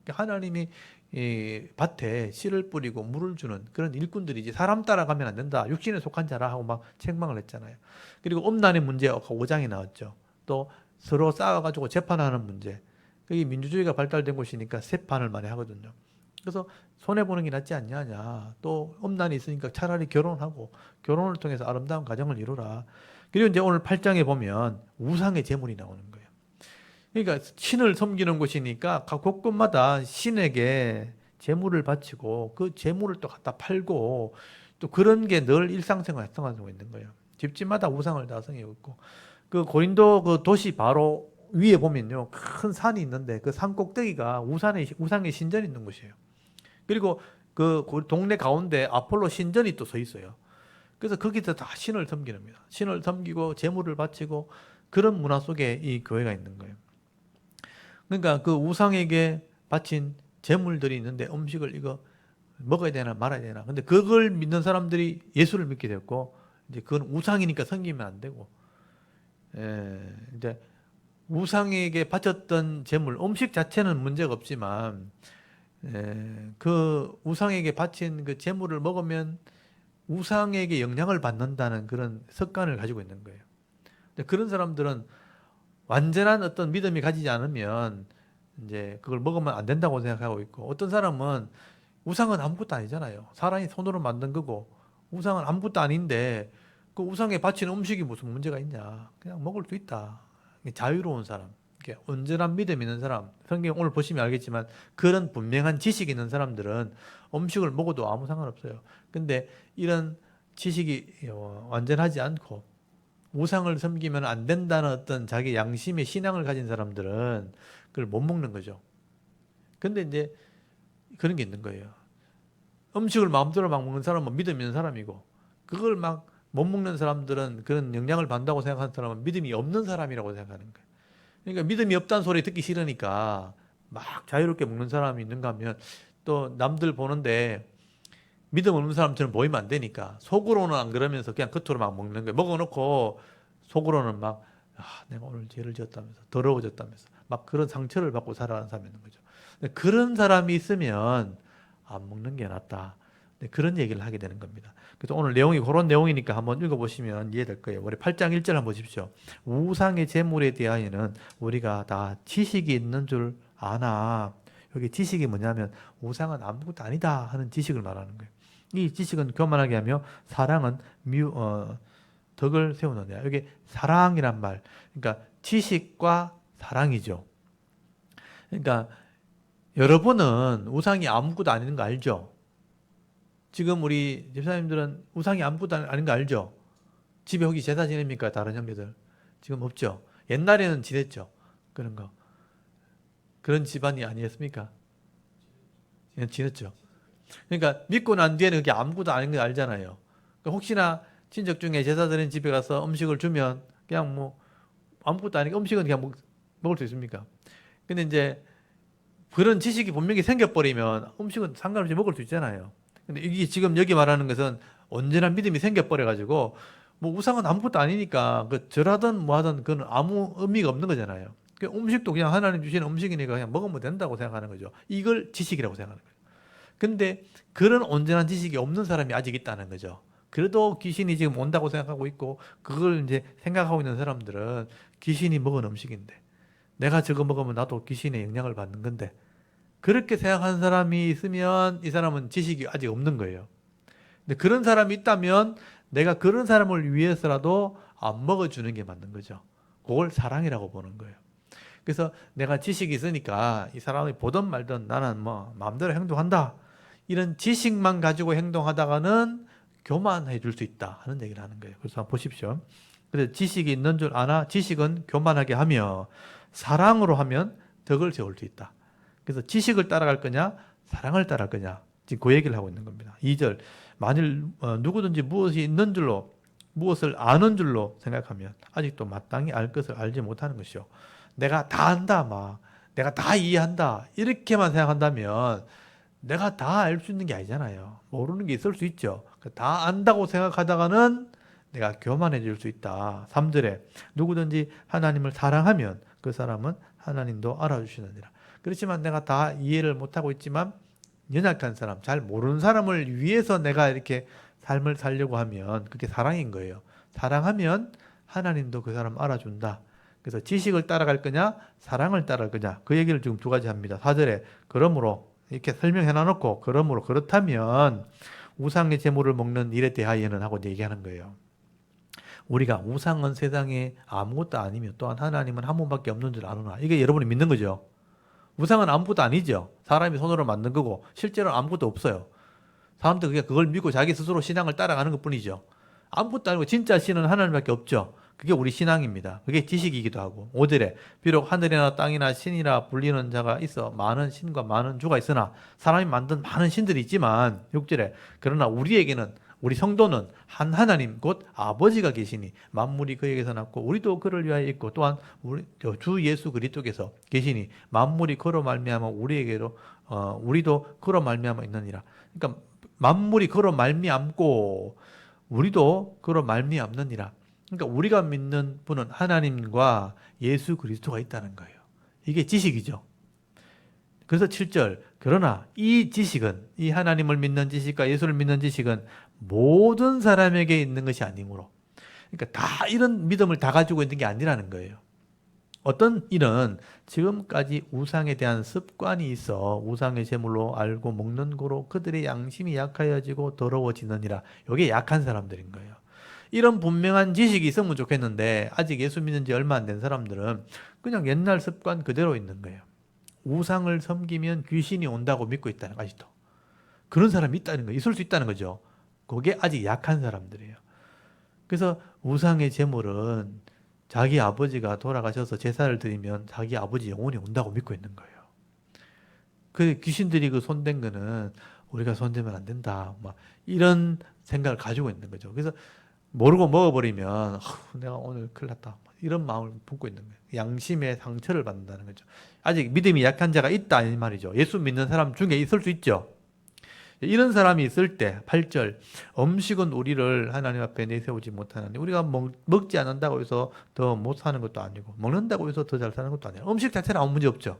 하나님이 이 밭에 씨를 뿌리고 물을 주는 그런 일꾼들이지 사람 따라가면 안 된다, 육신에 속한 자라 하고 막 책망을 했잖아요. 그리고 음란의 문제 5장이 나왔죠. 또 서로 싸워가지고 재판하는 문제. 그게 민주주의가 발달된 곳이니까 재판을 많이 하거든요. 그래서 손해보는 게 낫지 않냐. 또 음란이 있으니까 차라리 결혼하고 결혼을 통해서 아름다운 가정을 이루라. 그리고 이제 오늘 8장에 보면 우상의 제물이 나오는 거예요. 그러니까 신을 섬기는 곳이니까 각 곳곳마다 신에게 제물을 바치고 그 제물을 또 갖다 팔고 또 그런 게 늘 일상생활에 성하고 있는 거예요. 집집마다 우상을 다 성기고 있고, 그 고린도 그 도시 바로 위에 보면요, 큰 산이 있는데 그 산 꼭대기가 우상의 신전이 있는 곳이에요. 그리고 그 동네 가운데 아폴로 신전이 또 서 있어요. 그래서 거기서 다 신을 섬기는 겁니다. 신을 섬기고 제물을 바치고 그런 문화 속에 이 교회가 있는 거예요. 그러니까 그 우상에게 바친 제물들이 있는데 음식을 이거 먹어야 되나 말아야 되나. 근데 그걸 믿는 사람들이 예수를 믿게 됐고, 이제 그건 우상이니까 섬기면 안 되고, 이제 우상에게 바쳤던 제물, 음식 자체는 문제가 없지만, 그 우상에게 바친 그 제물을 먹으면 우상에게 영향을 받는다는 그런 습관을 가지고 있는 거예요. 근데 그런 사람들은 완전한 어떤 믿음이 가지지 않으면 이제 그걸 먹으면 안 된다고 생각하고 있고, 어떤 사람은 우상은 아무것도 아니잖아요. 사람이 손으로 만든 거고 우상은 아무것도 아닌데 그 우상에 바치는 음식이 무슨 문제가 있냐. 그냥 먹을 수 있다. 자유로운 사람, 온전한 믿음 있는 사람, 성경 오늘 보시면 알겠지만 그런 분명한 지식이 있는 사람들은 음식을 먹어도 아무 상관없어요. 근데 이런 지식이 완전하지 않고 우상을 섬기면 안 된다는 어떤 자기 양심의 신앙을 가진 사람들은 그걸 못 먹는 거죠. 근데 이제 그런 게 있는 거예요. 음식을 마음대로 막 먹는 사람은 믿음 있는 사람이고, 그걸 막 못 먹는 사람들은, 그런 영향을 받는다고 생각하는 사람은 믿음이 없는 사람이라고 생각하는 거예요. 그러니까 믿음이 없다는 소리 듣기 싫으니까 막 자유롭게 먹는 사람이 있는가 하면, 또 남들 보는데 믿음 없는 사람처럼 보이면 안 되니까 속으로는 안 그러면서 그냥 겉으로 막 먹는 거예요. 먹어놓고 속으로는 막 내가 오늘 죄를 지었다면서, 더러워졌다면서 막 그런 상처를 받고 살아가는 사람이 있는 거죠. 그런 사람이 있으면 안 먹는 게 낫다. 그런 얘기를 하게 되는 겁니다. 그래서 오늘 내용이 그런 내용이니까 한번 읽어보시면 이해될 거예요. 우리 8장 1절 한번 보십시오. 우상의 제물에 대하여는 우리가 다 지식이 있는 줄 아나. 여기 지식이 뭐냐면 우상은 아무것도 아니다 하는 지식을 말하는 거예요. 이 지식은 교만하게 하며 사랑은 덕을 세우느냐. 여기 사랑이란 말, 그러니까 지식과 사랑이죠. 그러니까 여러분은 우상이 아무것도 아닌 거 알죠? 지금 우리 집사님들은 우상이 아무것도 아닌 거 알죠? 집에 혹시 제사 지냅니까? 다른 형제들 지금 없죠? 옛날에는 지냈죠. 그런 거. 그런 집안이 아니었습니까? 지냈죠. 그러니까 믿고 난 뒤에는 그게 아무것도 아닌 거 알잖아요. 그러니까 혹시나 친척 중에 제사 드린 집에 가서 음식을 주면 그냥 뭐 아무것도 아니고 음식은 그냥 먹을 수 있습니까? 근데 이제 그런 지식이 분명히 생겨버리면 음식은 상관없이 먹을 수 있잖아요. 근데 이게 지금 여기 말하는 것은 온전한 믿음이 생겨버려가지고 뭐 우상은 아무것도 아니니까 그 절하든 뭐 하든 그건 아무 의미가 없는 거잖아요. 그 음식도 그냥 하나님 주시는 음식이니까 그냥 먹으면 된다고 생각하는 거죠. 이걸 지식이라고 생각하는 거예요. 근데 그런 온전한 지식이 없는 사람이 아직 있다는 거죠. 그래도 귀신이 지금 온다고 생각하고 있고 그걸 이제 생각하고 있는 사람들은 귀신이 먹은 음식인데 내가 저거 먹으면 나도 귀신의 영향을 받는 건데 그렇게 생각하는 사람이 있으면 이 사람은 지식이 아직 없는 거예요. 근데 그런 사람이 있다면 내가 그런 사람을 위해서라도 안 먹어주는 게 맞는 거죠. 그걸 사랑이라고 보는 거예요. 그래서 내가 지식이 있으니까 이 사람이 보든 말든 나는 뭐 마음대로 행동한다. 이런 지식만 가지고 행동하다가는 교만해 줄 수 있다 하는 얘기를 하는 거예요. 그래서 한번 보십시오. 그래서 지식이 있는 줄 아나 지식은 교만하게 하며 사랑으로 하면 덕을 세울 수 있다. 그래서 지식을 따라갈 거냐 사랑을 따라갈 거냐 지금 그 얘기를 하고 있는 겁니다. 2절 만일 누구든지 무엇이 있는 줄로 무엇을 아는 줄로 생각하면 아직도 마땅히 알 것을 알지 못하는 것이요. 내가 다 안다 막 내가 다 이해한다 이렇게만 생각한다면 내가 다 알 수 있는 게 아니잖아요. 모르는 게 있을 수 있죠. 다 안다고 생각하다가는 내가 교만해질 수 있다. 3절에 누구든지 하나님을 사랑하면 그 사람은 하나님도 알아주시느니라. 그렇지만 내가 다 이해를 못하고 있지만 연약한 사람, 잘 모르는 사람을 위해서 내가 이렇게 삶을 살려고 하면 그게 사랑인 거예요. 사랑하면 하나님도 그 사람 알아준다. 그래서 지식을 따라갈 거냐 사랑을 따라갈 거냐 그 얘기를 지금 두 가지 합니다. 4절에 그러므로 이렇게 설명해 놔놓고 그러므로 그렇다면 우상의 제물을 먹는 일에 대하여는 하고 얘기하는 거예요. 우리가 우상은 세상에 아무것도 아니며 또한 하나님은 한 분밖에 없는 줄 아느나 이게 여러분이 믿는 거죠. 우상은 아무것도 아니죠. 사람이 손으로 만든 거고 실제로는 아무것도 없어요. 사람들 그걸 믿고 자기 스스로 신앙을 따라가는 것뿐이죠. 아무것도 아니고 진짜 신은 하나님밖에 없죠. 그게 우리 신앙입니다. 그게 지식이기도 하고 5절에 비록 하늘이나 땅이나 신이라 불리는 자가 있어 많은 신과 많은 주가 있으나 사람이 만든 많은 신들이 있지만 6절에 그러나 우리에게는 우리 성도는 한 하나님 곧 아버지가 계시니 만물이 그에게서 났고 우리도 그를 위하여 있고 또한 우리 주 예수 그리스도께서 계시니 만물이 그로 말미암아 우리에게로 우리도 그로 말미암아 있느니라. 그러니까 만물이 그로 말미암고 우리도 그로 말미암느니라. 그러니까 우리가 믿는 분은 하나님과 예수 그리스도가 있다는 거예요. 이게 지식이죠. 그래서 7절 그러나 이 지식은 이 하나님을 믿는 지식과 예수를 믿는 지식은 모든 사람에게 있는 것이 아니므로 그러니까 다 이런 믿음을 다 가지고 있는 게 아니라는 거예요. 어떤 일은 지금까지 우상에 대한 습관이 있어 우상의 제물로 알고 먹는 거로 그들의 양심이 약하여지고 더러워지느니라. 이게 약한 사람들인 거예요. 이런 분명한 지식이 있으면 좋겠는데 아직 예수 믿는 지 얼마 안 된 사람들은 그냥 옛날 습관 그대로 있는 거예요. 우상을 섬기면 귀신이 온다고 믿고 있다는 거 아직도. 그런 사람이 있다는 거예요. 있을 수 있다는 거죠. 그게 아직 약한 사람들이에요. 그래서 우상의 제물은 자기 아버지가 돌아가셔서 제사를 드리면 자기 아버지 영혼이 온다고 믿고 있는 거예요. 그 귀신들이 그 손댄 거는 우리가 손대면 안 된다. 막 이런 생각을 가지고 있는 거죠. 그래서 모르고 먹어버리면 내가 오늘 큰일 났다. 이런 마음을 품고 있는 거예요. 양심의 상처를 받는다는 거죠. 아직 믿음이 약한 자가 있다 이 말이죠. 예수 믿는 사람 중에 있을 수 있죠. 이런 사람이 있을 때 8절 음식은 우리를 하나님 앞에 내세우지 못하나니 우리가 먹지 않는다고 해서 더 못 사는 것도 아니고 먹는다고 해서 더 잘 사는 것도 아니에요. 음식 자체는 아무 문제 없죠.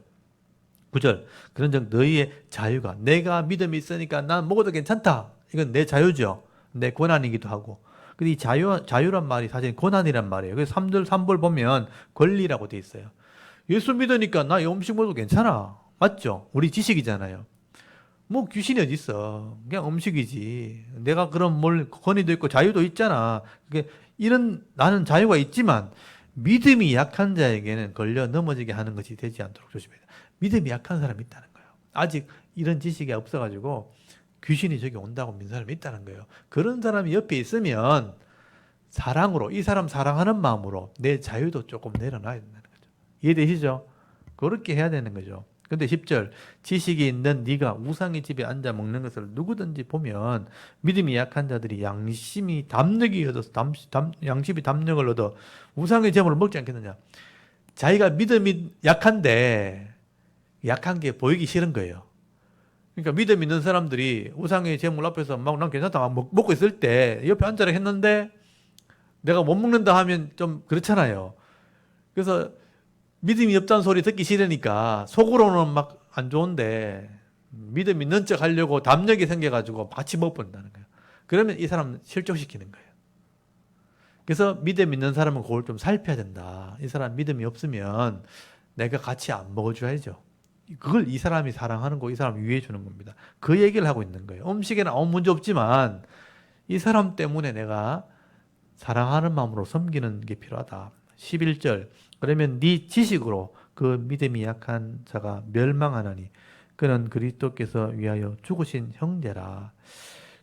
9절 그런즉 너희의 자유가 내가 믿음이 있으니까 난 먹어도 괜찮다. 이건 내 자유죠. 내 권한이기도 하고. 근데 이 자유란 말이 사실 권한이란 말이에요. 그래서 3절 3볼 보면 권리라고 돼 있어요. 예수 믿으니까 나 이 음식 먹어도 괜찮아. 맞죠? 우리 지식이잖아요. 뭐 귀신이 어디 있어? 그냥 음식이지. 내가 그럼 뭘 권위도 있고 자유도 있잖아. 그게 이런 나는 자유가 있지만 믿음이 약한 자에게는 걸려 넘어지게 하는 것이 되지 않도록 조심해야 돼. 믿음이 약한 사람이 있다는 거예요. 아직 이런 지식이 없어가지고 귀신이 저기 온다고 믿는 사람이 있다는 거예요. 그런 사람이 옆에 있으면 사랑으로 이 사람 사랑하는 마음으로 내 자유도 조금 내려놔야 된다는 거죠. 이해되시죠? 그렇게 해야 되는 거죠. 근데 10절 지식이 있는 네가 우상의 집에 앉아 먹는 것을 누구든지 보면 믿음이 약한 자들이 양심이 담력이 얻어서 양심이 담력을 얻어 우상의 제물을 먹지 않겠느냐. 자기가 믿음이 약한데 약한 게 보이기 싫은 거예요. 그러니까 믿음 있는 사람들이 우상의 제물 앞에서 막 난 괜찮다 먹고 있을 때 옆에 앉아라 했는데 내가 못 먹는다 하면 좀 그렇잖아요. 그래서 믿음이 없다는 소리 듣기 싫으니까 속으로는 막 안 좋은데 믿음 있는 척 하려고 담력이 생겨가지고 같이 먹어본다는 거예요. 그러면 이 사람 실족시키는 거예요. 그래서 믿음 있는 사람은 그걸 좀 살펴야 된다. 이 사람 믿음이 없으면 내가 같이 안 먹어줘야죠. 그걸 이 사람이 사랑하는 거, 이 사람 위해 주는 겁니다. 그 얘기를 하고 있는 거예요. 음식에는 아무 문제 없지만 이 사람 때문에 내가 사랑하는 마음으로 섬기는 게 필요하다. 11절 그러면 네 지식으로 그 믿음이 약한 자가 멸망하나니 그는 그리스도께서 위하여 죽으신 형제라.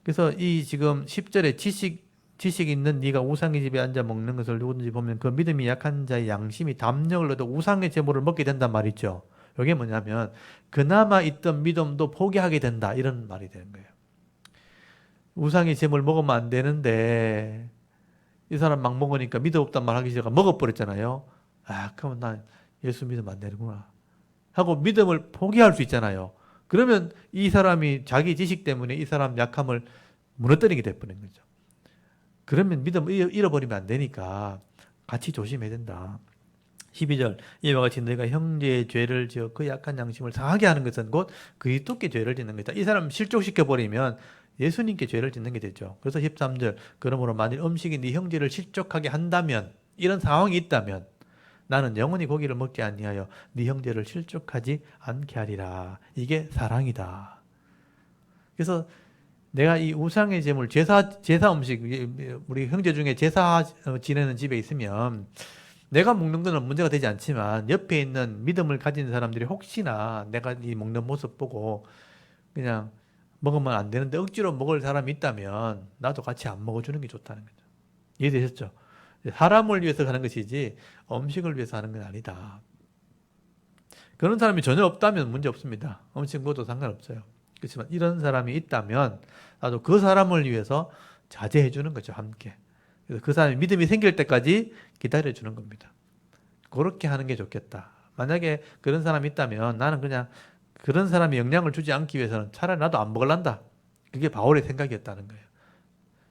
그래서 이 지금 10절에 지식 있는 네가 우상의 집에 앉아 먹는 것을 누구든지 보면 그 믿음이 약한 자의 양심이 담력을 얻어 우상의 제물을 먹게 된단 말이죠. 이게 뭐냐면 그나마 있던 믿음도 포기하게 된다 이런 말이 되는 거예요. 우상의 제물 먹으면 안 되는데 이 사람 막 먹으니까 믿음 없단 말 하기 시작하고 먹어버렸잖아요. 아, 그러면 난 예수 믿으면 안 되는구나 하고 믿음을 포기할 수 있잖아요. 그러면 이 사람이 자기 지식 때문에 이 사람 약함을 무너뜨리게 돼버린 거죠. 그러면 믿음을 잃어버리면 안 되니까 같이 조심해야 된다. 12절 이와 같이 너희가 형제의 죄를 지어 그 약한 양심을 상하게 하는 것은 곧 그리스도께 죄를 짓는 것이다. 이 사람 실족시켜버리면 예수님께 죄를 짓는 게 되죠. 그래서 13절 그러므로 만일 음식이 네 형제를 실족하게 한다면 이런 상황이 있다면 나는 영원히 고기를 먹지 아니하여 네 형제를 실족하지 않게 하리라. 이게 사랑이다. 그래서 내가 이 우상의 제물 제사 음식 우리 형제 중에 제사 지내는 집에 있으면 내가 먹는 거는 문제가 되지 않지만 옆에 있는 믿음을 가진 사람들이 혹시나 내가 이 먹는 모습 보고 그냥 먹으면 안 되는데 억지로 먹을 사람이 있다면 나도 같이 안 먹어주는 게 좋다는 거죠. 이해되셨죠? 사람을 위해서 하는 것이지 음식을 위해서 하는 건 아니다. 그런 사람이 전혀 없다면 문제 없습니다. 음식 먹어도 상관없어요. 그렇지만 이런 사람이 있다면 나도 그 사람을 위해서 자제해 주는 거죠. 함께. 그래서 그 사람이 믿음이 생길 때까지 기다려 주는 겁니다. 그렇게 하는 게 좋겠다. 만약에 그런 사람이 있다면 나는 그냥 그런 사람이 영향을 주지 않기 위해서는 차라리 나도 안 먹을란다. 그게 바울의 생각이었다는 거예요.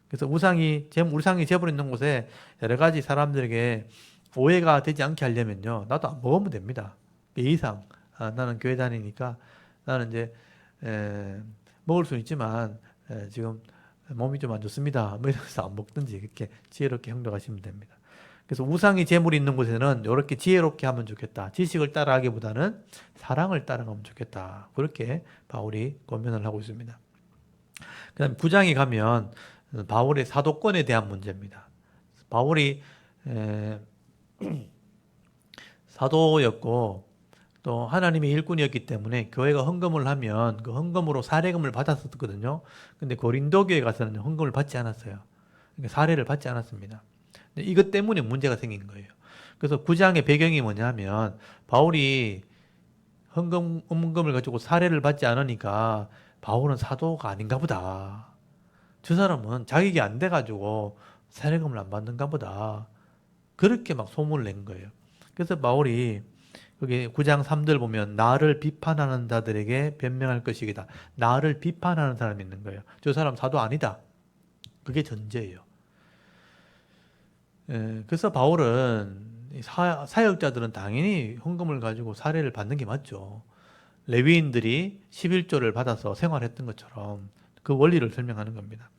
그래서 우상이 제물 있는 곳에 여러 가지 사람들에게 오해가 되지 않게 하려면요. 나도 안 먹으면 됩니다. 예의상 나는 교회 다니니까 나는 이제 먹을 수는 있지만 지금 몸이 좀 안 좋습니다. 뭐 이러면서 안 먹든지 이렇게 지혜롭게 행동하시면 됩니다. 그래서 우상이 제물이 있는 곳에는 이렇게 지혜롭게 하면 좋겠다. 지식을 따라하기보다는 사랑을 따라가면 좋겠다. 그렇게 바울이 권면을 하고 있습니다. 그 다음에 9장에 가면 바울의 사도권에 대한 문제입니다. 바울이 사도였고 또 하나님의 일꾼이었기 때문에 교회가 헌금을 하면 그 헌금으로 사례금을 받았었거든요. 근데 고린도 교회 가서는 헌금을 받지 않았어요. 그러니까 사례를 받지 않았습니다. 이것 때문에 문제가 생긴 거예요. 그래서 9장의 배경이 뭐냐면 바울이 헌금을 가지고 사례를 받지 않으니까 바울은 사도가 아닌가 보다. 저 사람은 자격이 안 돼가지고 사례금을 안 받는가 보다. 그렇게 막 소문을 낸 거예요. 그래서 바울이 여기 9장 3절 보면 나를 비판하는 자들에게 변명할 것이다. 나를 비판하는 사람이 있는 거예요. 저 사람 사도 아니다. 그게 전제예요. 그래서 바울은 사역자들은 당연히 헌금을 가지고 사례를 받는 게 맞죠. 레위인들이 11조를 받아서 생활했던 것처럼 그 원리를 설명하는 겁니다.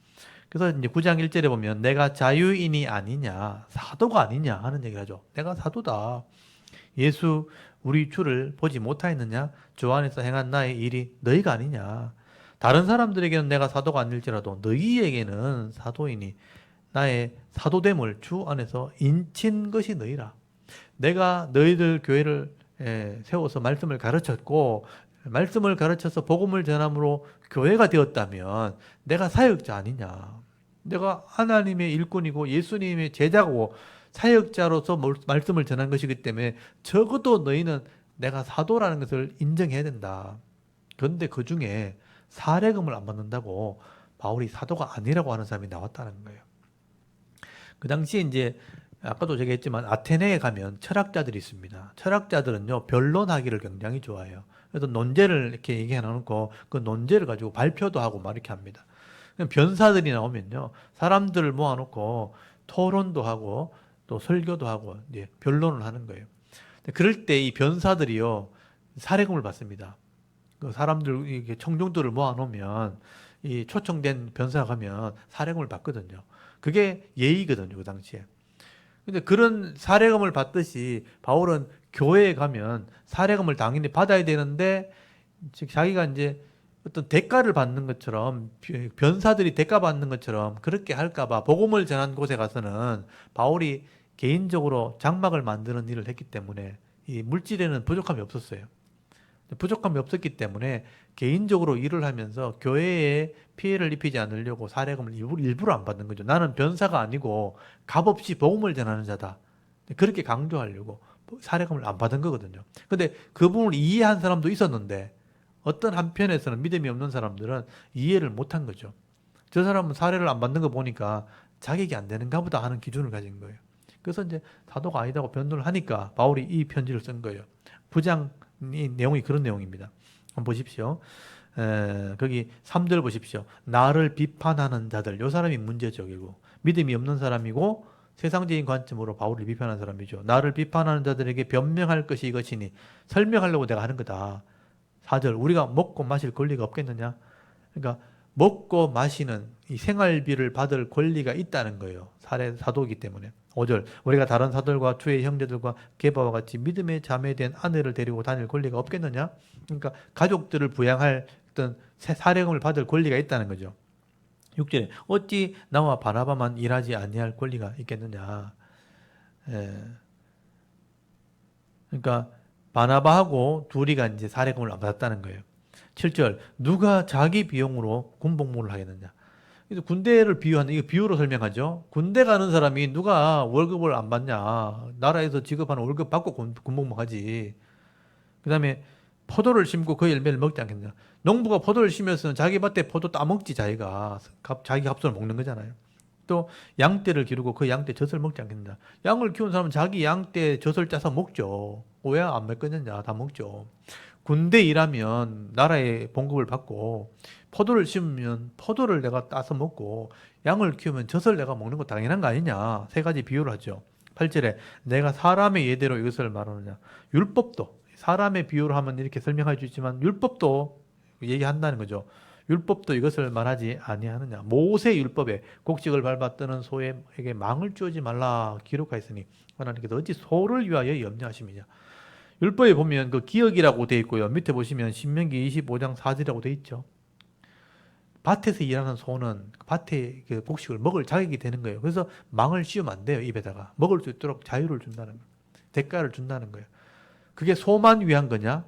그래서 이제 9장 1절에 보면 내가 자유인이 아니냐, 사도가 아니냐 하는 얘기를 하죠. 내가 사도다. 예수 우리 주를 보지 못하였느냐? 주 안에서 행한 나의 일이 너희가 아니냐? 다른 사람들에게는 내가 사도가 아닐지라도 너희에게는 사도이니 나의 사도됨을 주 안에서 인친 것이 너희라. 내가 너희들 교회를 세워서 말씀을 가르쳤고 말씀을 가르쳐서 복음을 전함으로 교회가 되었다면 내가 사역자 아니냐? 내가 하나님의 일꾼이고 예수님의 제자고 사역자로서 말씀을 전한 것이기 때문에 적어도 너희는 내가 사도라는 것을 인정해야 된다. 그런데 그 중에 사례금을 안 받는다고 바울이 사도가 아니라고 하는 사람이 나왔다는 거예요. 그 당시에 이제 아까도 제가 했지만 아테네에 가면 철학자들이 있습니다. 철학자들은요 변론하기를 굉장히 좋아해요. 그래서 논제를 이렇게 얘기해 놓고 그 논제를 가지고 발표도 하고 막 이렇게 합니다. 변사들이 나오면요 사람들을 모아놓고 토론도 하고 또 설교도 하고 이제 변론을 하는 거예요. 그럴 때 이 변사들이요 사례금을 받습니다. 그 사람들 이렇게 청중들을 모아놓으면 이 초청된 변사가 가면 사례금을 받거든요. 그게 예의거든요 그 당시에. 근데 그런 사례금을 받듯이 바울은 교회에 가면 사례금을 당연히 받아야 되는데 즉 자기가 이제 어떤 대가를 받는 것처럼 변사들이 대가 받는 것처럼 그렇게 할까봐 복음을 전한 곳에 가서는 바울이 개인적으로 장막을 만드는 일을 했기 때문에 이 물질에는 부족함이 없었어요. 부족함이 없었기 때문에 개인적으로 일을 하면서 교회에 피해를 입히지 않으려고 사례금을 일부러 안 받는 거죠. 나는 변사가 아니고 값없이 복음을 전하는 자다. 그렇게 강조하려고 사례금을 안 받은 거거든요. 근데 그 부분을 이해한 사람도 있었는데 어떤 한편에서는 믿음이 없는 사람들은 이해를 못한 거죠. 저 사람은 사례를 안 받는 거 보니까 자격이 안 되는가 보다 하는 기준을 가진 거예요. 그래서 이제 사도가 아니다고 변론을 하니까 바울이 이 편지를 쓴 거예요. 이 내용이 그런 내용입니다. 한번 보십시오. 거기 3절 보십시오. 나를 비판하는 자들. 이 사람이 문제죠. 결국 믿음이 없는 사람이고 세상적인 관점으로 바울을 비판하는 사람이죠. 나를 비판하는 자들에게 변명할 것이 이것이니 설명하려고 내가 하는 거다. 4절 우리가 먹고 마실 권리가 없겠느냐? 그러니까 먹고 마시는 이 생활비를 받을 권리가 있다는 거예요. 사도이기 때문에. 5절 우리가 다른 사도들과 주의 형제들과 게바와 같이 믿음의 자매된 아내를 데리고 다닐 권리가 없겠느냐? 그러니까 가족들을 부양할 어떤 사례금을 받을 권리가 있다는 거죠. 6절에 어찌 나와 바나바만 일하지 아니할 권리가 있겠느냐? 그러니까 바나바하고 둘이가 이제 사례금을 안 받았다는 거예요. 7절 누가 자기 비용으로 군복무를 하겠느냐? 그래서 군대를 비유하는 이거 비유로 설명하죠. 군대 가는 사람이 누가 월급을 안 받냐? 나라에서 지급하는 월급 받고 군복무하지. 그다음에 포도를 심고 그 열매를 먹지 않겠느냐? 농부가 포도를 심으면 자기 밭에 포도 따먹지 자기가 자기 값을 먹는 거잖아요. 또 양떼를 기르고 그 양떼 젖을 먹지 않겠느냐? 양을 키운 사람은 자기 양떼 젖을 짜서 먹죠. 왜 안 먹겠느냐? 다 먹죠. 군대 일하면 나라의 봉급을 받고 포도를 심으면 포도를 내가 따서 먹고 양을 키우면 젖을 내가 먹는 거 당연한 거 아니냐. 세 가지 비유를 하죠. 8절에 내가 사람의 예대로 이것을 말하느냐. 율법도 사람의 비유로 하면 이렇게 설명할 수 있지만 율법도 얘기한다는 거죠. 율법도 이것을 말하지 아니하느냐. 모세 율법에 곡식을 밟아 뜨는 소에게 망을 주지 말라 기록하였으니 하나님께서 어찌 소를 위하여 염려하심이냐. 율법에 보면 그 기억이라고 되어 있고요. 밑에 보시면 신명기 25장 4절이라고 되어 있죠. 밭에서 일하는 소는 밭에 그 곡식을 먹을 자격이 되는 거예요. 그래서 망을 씌우면 안 돼요. 입에다가. 먹을 수 있도록 자유를 준다는 거예요. 대가를 준다는 거예요. 그게 소만 위한 거냐?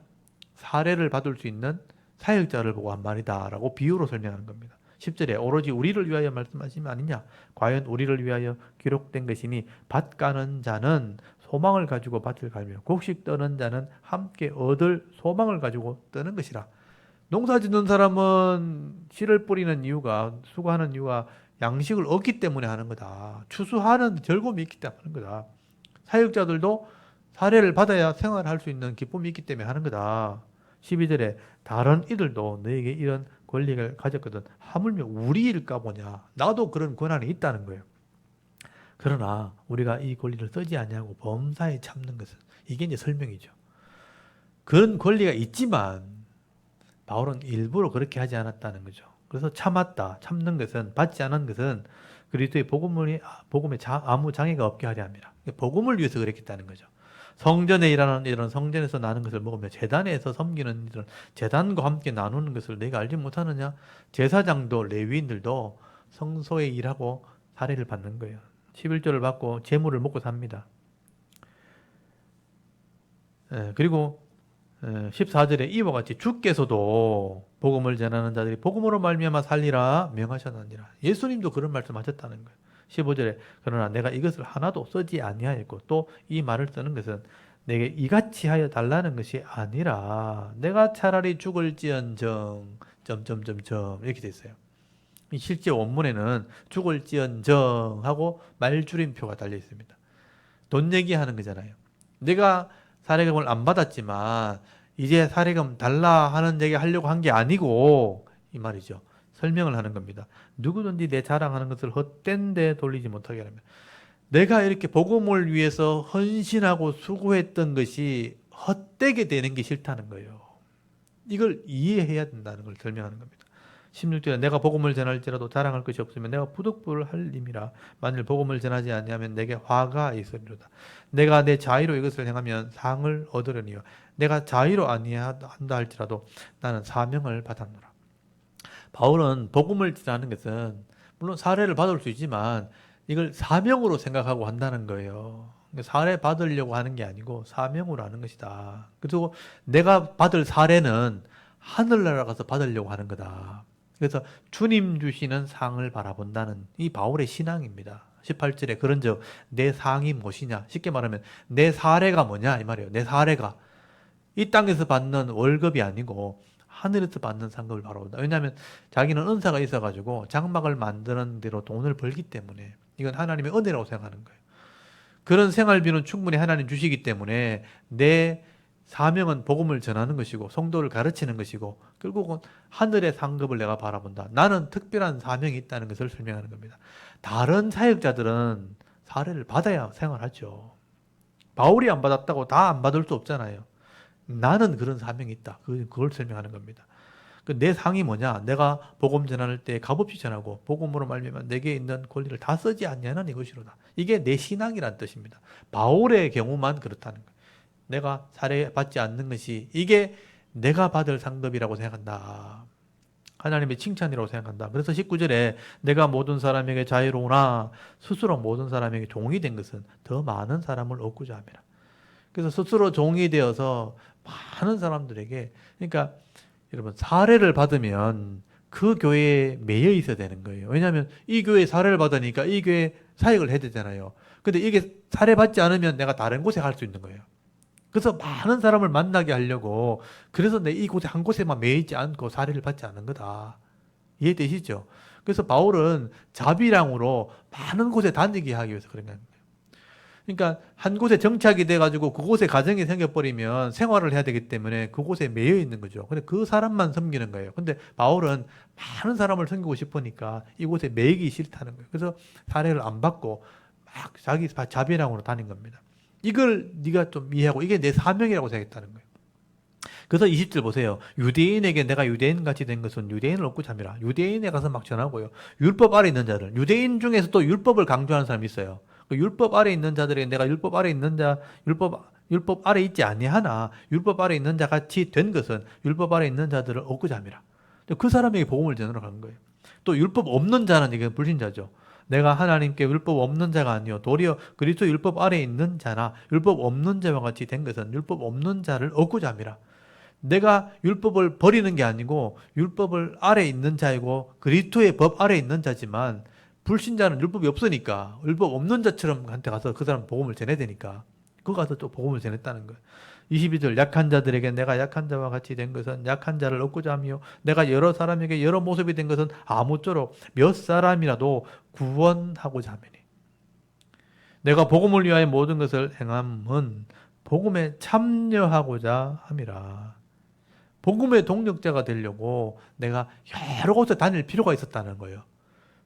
사례를 받을 수 있는 사역자를 보고 한 말이다 라고 비유로 설명하는 겁니다. 10절에 오로지 우리를 위하여 말씀하시면 아니냐? 과연 우리를 위하여 기록된 것이니 밭 가는 자는 소망을 가지고 밭을 갈며 곡식 떠는 자는 함께 얻을 소망을 가지고 떠는 것이라. 농사 짓는 사람은 씨를 뿌리는 이유가 수고하는 이유가 양식을 얻기 때문에 하는 거다. 추수하는 즐거움이 있기 때문에 하는 거다. 사역자들도 사례를 받아야 생활할 수 있는 기쁨이 있기 때문에 하는 거다. 12절에 다른 이들도 너에게 이런 권리를 가졌거든 하물며 우리 일까 보냐. 나도 그런 권한이 있다는 거예요. 그러나 우리가 이 권리를 쓰지 아니하고 범사에 참는 것은 이게 이제 설명이죠. 그런 권리가 있지만 바울은 일부러 그렇게 하지 않았다는 거죠. 그래서 참았다. 참는 것은 받지 않은 것은 그리스도의 복음에 아무 장애가 없게 하려 합니다. 복음을 위해서 그랬겠다는 거죠. 성전에 일하는 이런 성전에서 나는 것을 먹으며 재단에서 섬기는 이런 재단과 함께 나누는 것을 내가 알지 못하느냐? 제사장도 레위인들도 성소에 일하고 살해를 받는 거예요. 11조를 받고 재물을 먹고 삽니다. 그리고 14절에 이와 같이 주께서도 복음을 전하는 자들이 복음으로 말미암아 살리라 명하셨느니라. 예수님도 그런 말씀하셨다는 거예요. 15절에 그러나 내가 이것을 하나도 쓰지 아니하였고 또 이 말을 쓰는 것은 내게 이같이 하여 달라는 것이 아니라 내가 차라리 죽을지언정 점점점점 이렇게 돼 있어요. 실제 원문에는 죽을지언정 하고 말줄임표가 달려 있습니다. 돈 얘기하는 거잖아요. 내가 사례금을 안 받았지만 이제 사례금 달라 하는 얘기 하려고 한 게 아니고 이 말이죠. 설명을 하는 겁니다. 누구든지 내 자랑하는 것을 헛된 데 돌리지 못하게 하면 내가 이렇게 복음을 위해서 헌신하고 수고했던 것이 헛되게 되는 게 싫다는 거예요. 이걸 이해해야 된다는 걸 설명하는 겁니다. 16절에 내가 복음을 전할지라도 자랑할 것이 없으면 내가 부득불할 님이라. 만일 복음을 전하지 아니하면 내게 화가 있으리로다. 내가 내 자의로 이것을 행하면 상을 얻으려니와 내가 자의로 아니한다 할지라도 나는 사명을 받았노라. 바울은 복음을 전하는 것은 물론 사례를 받을 수 있지만 이걸 사명으로 생각하고 한다는 거예요. 사례 받으려고 하는 게 아니고 사명으로 하는 것이다. 그리고 내가 받을 사례는 하늘나라 가서 받으려고 하는 거다. 그래서 주님 주시는 상을 바라본다는 이 바울의 신앙입니다. 18절에 그런즉 내 상이 무엇이냐? 쉽게 말하면 내 사례가 뭐냐? 이 말이에요. 내 사례가 이 땅에서 받는 월급이 아니고 하늘에서 받는 상급을 바라본다. 왜냐하면 자기는 은사가 있어가지고 장막을 만드는 대로 돈을 벌기 때문에 이건 하나님의 은혜라고 생각하는 거예요. 그런 생활비는 충분히 하나님 주시기 때문에 내 사명은 복음을 전하는 것이고 성도를 가르치는 것이고 결국은 하늘의 상급을 내가 바라본다. 나는 특별한 사명이 있다는 것을 설명하는 겁니다. 다른 사역자들은 사례를 받아야 생활하죠. 바울이 안 받았다고 다 안 받을 수 없잖아요. 나는 그런 사명이 있다. 그걸 설명하는 겁니다. 내 상이 뭐냐? 내가 복음 전할 때 값없이 전하고 복음으로 말미암아 내게 있는 권리를 다 쓰지 않냐는 이것이로다. 이게 내 신앙이란 뜻입니다. 바울의 경우만 그렇다는 거예요. 내가 살해받지 않는 것이 이게 내가 받을 상급이라고 생각한다. 하나님의 칭찬이라고 생각한다. 그래서 19절에 내가 모든 사람에게 자유로우나 스스로 모든 사람에게 종이 된 것은 더 많은 사람을 얻고자 함이라. 그래서 스스로 종이 되어서 많은 사람들에게 그러니까 여러분 사례를 받으면 그 교회에 매여 있어야 되는 거예요. 왜냐하면 이 교회에 사례를 받으니까 이 교회에 사역을 해야 되잖아요. 근데 이게 사례 받지 않으면 내가 다른 곳에 갈 수 있는 거예요. 그래서 많은 사람을 만나게 하려고 그래서 내 이곳에 한 곳에만 매여 있지 않고 사례를 받지 않는 거다. 이해되시죠? 그래서 바울은 자비랑으로 많은 곳에 다니게 하기 위해서 그런 거예요. 그러니까 한 곳에 정착이 돼가지고 그곳에 가정이 생겨버리면 생활을 해야 되기 때문에 그곳에 매여 있는 거죠. 근데 그 사람만 섬기는 거예요. 근데 바울은 많은 사람을 섬기고 싶으니까 이곳에 매이기 싫다는 거예요. 그래서 사례를 안 받고 막 자기 자비랑으로 다닌 겁니다. 이걸 네가 좀 이해하고 이게 내 사명이라고 생각했다는 거예요. 그래서 20절 보세요. 유대인에게 내가 유대인 같이 된 것은 유대인을 얻고 잠이라. 유대인에 가서 막 전하고요. 율법 아래 있는 자들. 유대인 중에서 또 율법을 강조하는 사람이 있어요. 그 율법 아래 있는 자들에게 내가 율법 아래 있는 자, 율법 아래 있지 아니하나 율법 아래 있는 자 같이 된 것은 율법 아래 있는 자들을 얻고자 함이라. 그 사람에게 복음을 전하러 가는 거예요. 또 율법 없는 자는 이게 불신자죠. 내가 하나님께 율법 없는 자가 아니요 도리어 그리스도 율법 아래 있는 자나 율법 없는 자와 같이 된 것은 율법 없는 자를 얻고자 함이라. 내가 율법을 버리는 게 아니고 율법을 아래 있는 자이고 그리스도의 법 아래 있는 자지만 불신자는 율법이 없으니까 율법 없는 자처럼 한테 가서 그 사람 복음을 전해야 되니까 그거 가서 또 복음을 전했다는 거예요. 22절 약한 자들에게 내가 약한 자와 같이 된 것은 약한 자를 얻고자 하며 내가 여러 사람에게 여러 모습이 된 것은 아무쪼록 몇 사람이라도 구원하고자 하매니 내가 복음을 위하여 모든 것을 행함은 복음에 참여하고자 함이라. 복음의 동력자가 되려고 내가 여러 곳에 다닐 필요가 있었다는 거예요.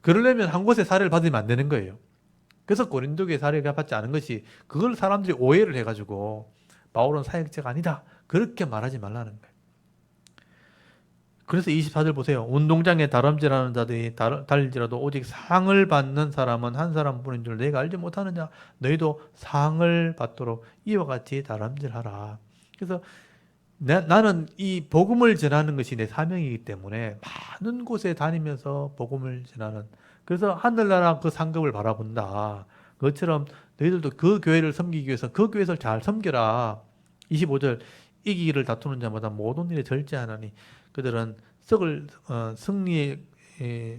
그러려면 한 곳에 사례를 받으면 안 되는 거예요. 그래서 고린도교회 사례를 받지 않은 것이 그걸 사람들이 오해를 해가지고 바울은 사역자가 아니다. 그렇게 말하지 말라는 거예요. 그래서 24절 보세요. 운동장에 다람쥐라는 자들이 달릴지라도 오직 상을 받는 사람은 한 사람뿐인 줄 내가 알지 못하느냐. 너희도 상을 받도록 이와 같이 다람질하라. 그래서 나는 이 복음을 전하는 것이 내 사명이기 때문에 많은 곳에 다니면서 복음을 전하는, 그래서 하늘나라 그 상급을 바라본다. 그것처럼 너희들도 그 교회를 섬기기 위해서 그 교회에서 잘 섬겨라. 25절 이기기를 다투는 자마다 모든 일에 절제하나니 그들은